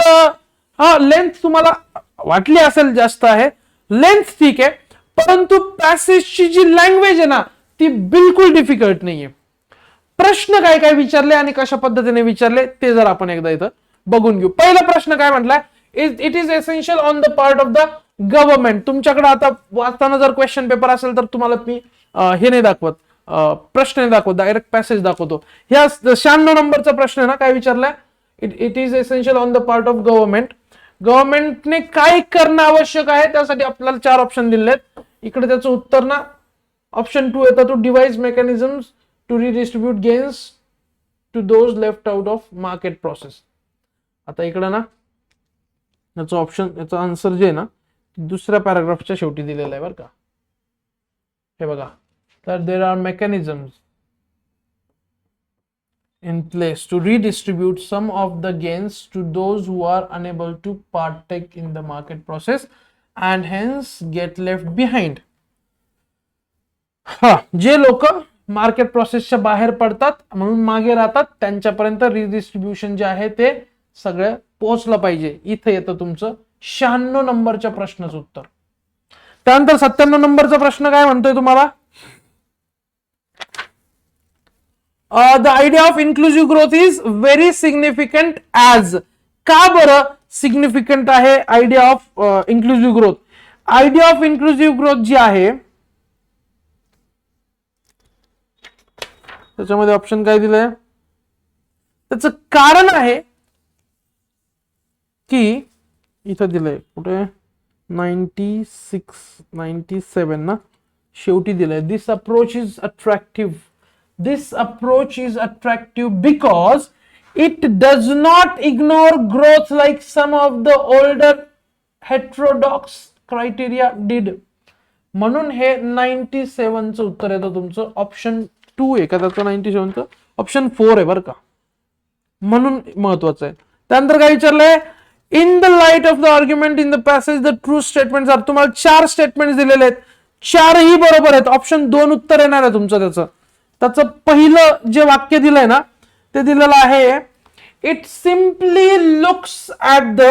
लेंथ तुम्हाला वाटली असेल जास्त आहे, लेंथ ठीक आहे, परंतु पॅसेजची जी लँग्वेज आहे ना ती बिलकुल डिफिकल्ट नाहीये. प्रश्न काय काय विचारले आणि कशा पद्धतीने विचारले ते जर आपण एकदा इथं बघून घेऊ. पहिला प्रश्न काय म्हटलाय, it is essential on the part of the government. तुमच्याकडे आता वाचताना जर क्वेश्चन पेपर असेल तर तुम्हाला मी हे नाही दाखवत, प्रश्न नाही दाखवत, डायरेक्ट पॅसेज दाखवतो. ह्या 96 नंबरचा प्रश्न आहे ना, काय विचारलाय, it is essential on the part of government. गव्हर्नमेंटने काय करणं आवश्यक आहे त्यासाठी आपल्याला 4 ऑप्शन दिलेत. इकडे त्याचं उत्तर ना ऑप्शन 2 येतं, to devise mechanisms to redistribute gains to those left out of market process. आता इकडं ना याचं ऑप्शन, याचं आन्सर जे आहे ना दुसऱ्या पॅराग्राफच्या शेवटी दिलेलं आहे बरं का. हे बघा, तर there are mechanisms in place to redistribute some of the gains to those who are unable to partake in the market process and hence get left behind. जे लोक मार्केट प्रोसेसच्या बाहेर पडतात म्हणून मागे राहतात त्यांच्यापर्यंत रिडिस्ट्रीब्युशन जे आहे ते सगळं पोहोचलं पाहिजे. इथे येतं तुमचं 96 नंबरच्या प्रश्नाचं उत्तर. त्यानंतर 97 नंबरचा प्रश्न काय म्हणतोय तुम्हाला, the idea of inclusive growth is very significant as. का बरं सिग्निफिकंट आहे idea of inclusive growth? Idea of inclusive growth जी आहे त्याच्यामध्ये ऑप्शन काय दिलंय, त्याचं कारण आहे की इथं दिलंय कुठे 96 97 ना शेवटी दिलंय, this approach is attractive. This approach is attractive because it does not ignore growth like some of the older heterodox criteria did. म्हणून हे 97 चं उत्तर येतं तुमचं ऑप्शन 2 आहे का त्याचं, 97 चं ऑप्शन 4 आहे बरं का, म्हणून महत्वाचं आहे. त्यानंतर काय विचारलंय, in the light of the argument in the passage the true statement are. तुम्हाला 4 स्टेटमेंट दिलेले आहेत, 4ही बरोबर आहेत. ऑप्शन 2 उत्तर येणार आहे तुमचं. त्याचं पहिलं जे वाक्य दिलंय ना ते दिलेलं आहे, it simply looks at the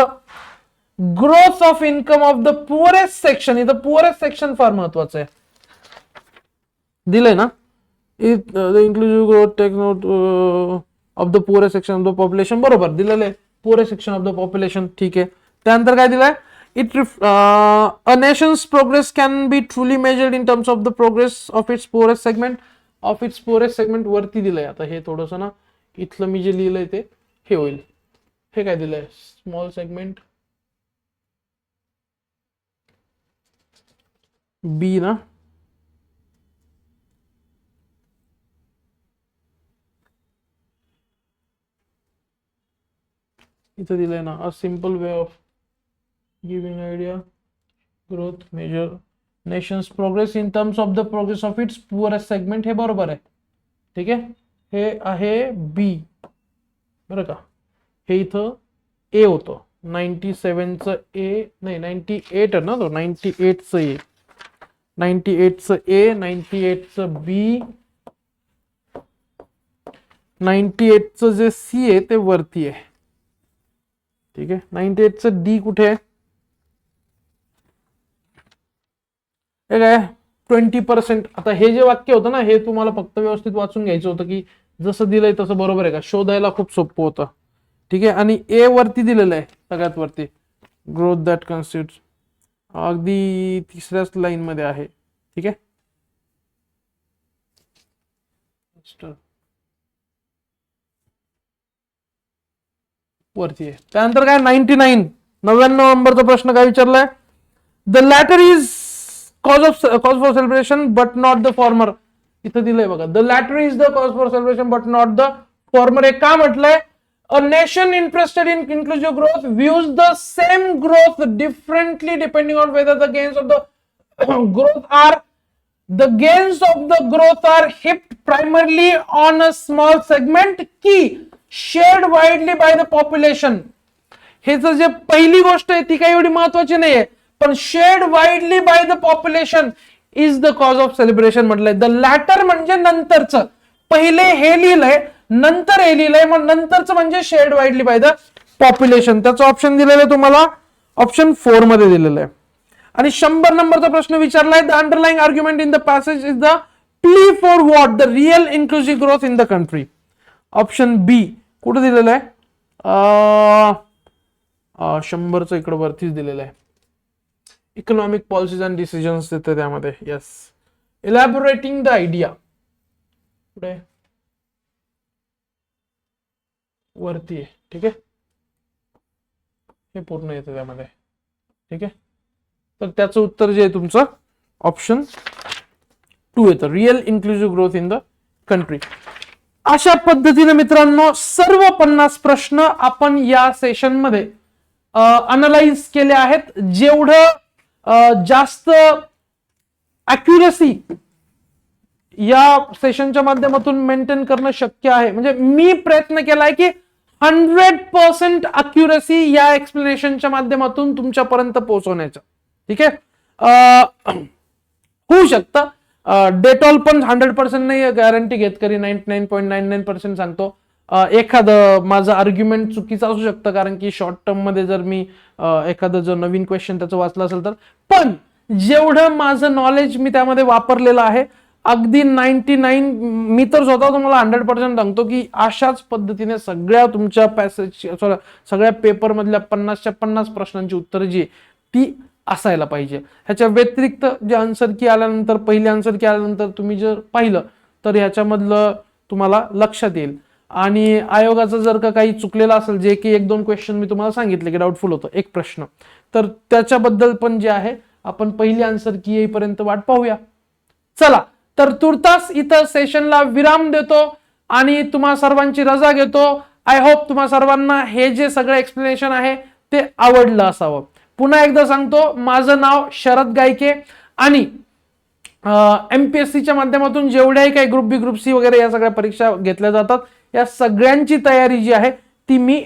growth of income of the poorest section. इथं पुअरेस्ट सेक्शन फार महत्वाचं आहे, दिलंय ना, it the inclusive growth take note of the poorest section of the population. बरोबर दिलेलं आहे, poorest section of the population, ठीक आहे. त्यानंतर काय दिलंय, it a nation's progress can be truly measured in terms of the progress of its poorest segment. Of its poorest segment वरती दिलंय. आता हे थोडंसं ना इथलं मी जे लिहिलंय ते हे होईल. हे काय दिलंय, स्मॉल सेगमेंट बी ना, इथं दिलंय ना, a simple way of giving idea growth measure nation's progress in terms of the progress of its poorest segment. हे बरोबर आहे, ठीक आहे. हे आहे बी बरं का. हे इथं ए होतं, 97चं ए नाही 98 आहे ना तो, 98चं ए, 98चं ए, 98चं बी, 98चं जे सी आहे ते वरती आहे, ठीक आहे. 98चं डी कुठे आहे, हे काय 20%. आता हे जे वाक्य होतं ना हे तुम्हाला फक्त व्यवस्थित वाचून घ्यायचं होतं की जसं दिलंय तसं बरोबर आहे का, शोधायला खूप सोपं होतं, ठीक आहे. आणि ए वरती दिलेलं आहे सगळ्यात वरती, ग्रोथ दॅट कन्स्टिट्यूट्स, अगदी 3ऱ्याच लाईन मध्ये आहे, ठीक आहे. वरती आहे. त्यानंतर काय 99 नंबरचा प्रश्न काय विचारलाय, the latter is cause for celebration but not the former. इथं दिलंय बघा, the latter is the cause for celebration but not the former. हे का म्हटलंय? A nation interested in inclusive growth views the same growth differently depending on whether the gains of the growth are the gains of the growth are heaped primarily on a small segment की shared widely by the population. हे जे पहिली गोष्ट आहे ती काही एवढी महत्वाची नाहीये, पण shared widely by the population is the cause of celebration म्हटलंय. द लॅटर म्हणजे नंतरचं, पहिले हे लिहिलंय नंतर हे लिहिलंय, मग नंतरचं म्हणजे shared widely by the population. त्याचं ऑप्शन दिलेलं आहे तुम्हाला ऑप्शन 4 मध्ये दिलेलं आहे. आणि 100 नंबरचा प्रश्न विचारलाय, the underlying argument in the passage is the plea for what the real inclusive growth in the country. Option B कुठे दिलेलं आहे? 100चं इकडे वरतीच दिलेलं आहे. इकॉनॉमिक पॉलिसीज अँड डिसिजन्स देते त्यामध्ये. येस, इलॅबोरेटिंग द आयडिया कुठे वरती आहे. ठीक आहे, हे पूर्ण येतं त्यामध्ये. ठीक आहे, तर त्याचं उत्तर जे आहे तुमचं ऑप्शन 2 येतं, real inclusive growth in the country. अशा पद्धतीने मित्रांनो सर्व 50 प्रश्न आपण या सेशन मध्ये अनालाइज केले आहेत. जेवढं जास्त अॅक्युरसी या सेशनच्या माध्यमातून मेंटेन करणं शक्य आहे, म्हणजे मी प्रयत्न केलाय की 100% अॅक्युरसी या एक्सप्लेनेशनच्या माध्यमातून तुमच्यापर्यंत पोहोचवण्याचा. ठीक आहे, होऊ शकतं डेटॉल पण 100% नाही गॅरंटी घेत, कधी 99.99% सांगतो. एखादं माझं आर्ग्युमेंट चुकीचं असू शकतं, कारण की शॉर्ट टर्म मध्ये जर मी एखादं जर नवीन क्वेश्चन त्याचं वाचलं असेल तर. पण जेवढं माझं नॉलेज मी त्यामध्ये वापरलेलं आहे अगदी 99, मी तर स्वतः तुम्हाला 100% सांगतो की अशाच पद्धतीने सगळ्या तुमच्या पॅसेज सगळ्या पेपर मधल्या 50च्या 50 प्रश्नांची उत्तर जी ती असायला पाहिजे. ह्याच्या व्यतिरिक्त जे आन्सर की आल्यानंतर, पहिली आन्सर की आल्यानंतर तुम्ही जर पाहिलं तर ह्याच्यामधलं तुम्हाला लक्षात येईल. आणि आयोगाचं जर का काही चुकलेलं असेल, जे की 1-2 क्वेश्चन मी तुम्हाला सांगितले की डाऊटफुल होतं एक प्रश्न, तर त्याच्याबद्दल पण जे आहे आपण पहिली आन्सर की येईपर्यंत वाट पाहूया. चला तर तुर्तास इथं सेशनला विराम देतो आणि तुम्हा सर्वांची रजा घेतो. आय होप तुम्हा सर्वांना हे जे सगळं एक्सप्लेनेशन आहे ते आवडलं असावं. पुन्हा एकदा सांगतो, माझं नाव शरद गायके आणि एमपीएससीच्या माध्यमातून जेवढ्याही काही ग्रुप बी, ग्रुप सी वगैरे या सगळ्या परीक्षा घेतल्या जातात, या सगळ्यांची तयारी जी आहे ती मी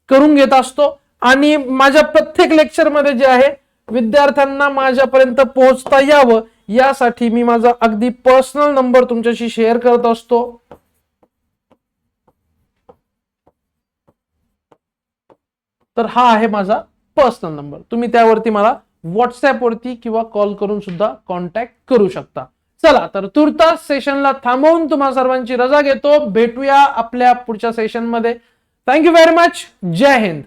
करून घेत असतो. आणि माझ्या प्रत्येक लेक्चरमध्ये जे आहे विद्यार्थ्यांना माझ्यापर्यंत पोहोचता यावं यासाठी मी माझा अगदी पर्सनल नंबर तुमच्याशी शेअर करत असतो. तर हा आहे माझा पर्सनल नंबर, तुम्ही त्यावरती मला व्हॉट्सअप वरती किंवा कॉल करून सुद्धा कॉन्टॅक्ट करू शकता. चला तर तुर्तास सेशनला थांबवून तुम्हा सर्वांची रजा घेतो. भेटूया आपल्या पुढच्या सेशन मध्ये. Thank you very much. जय हिंद.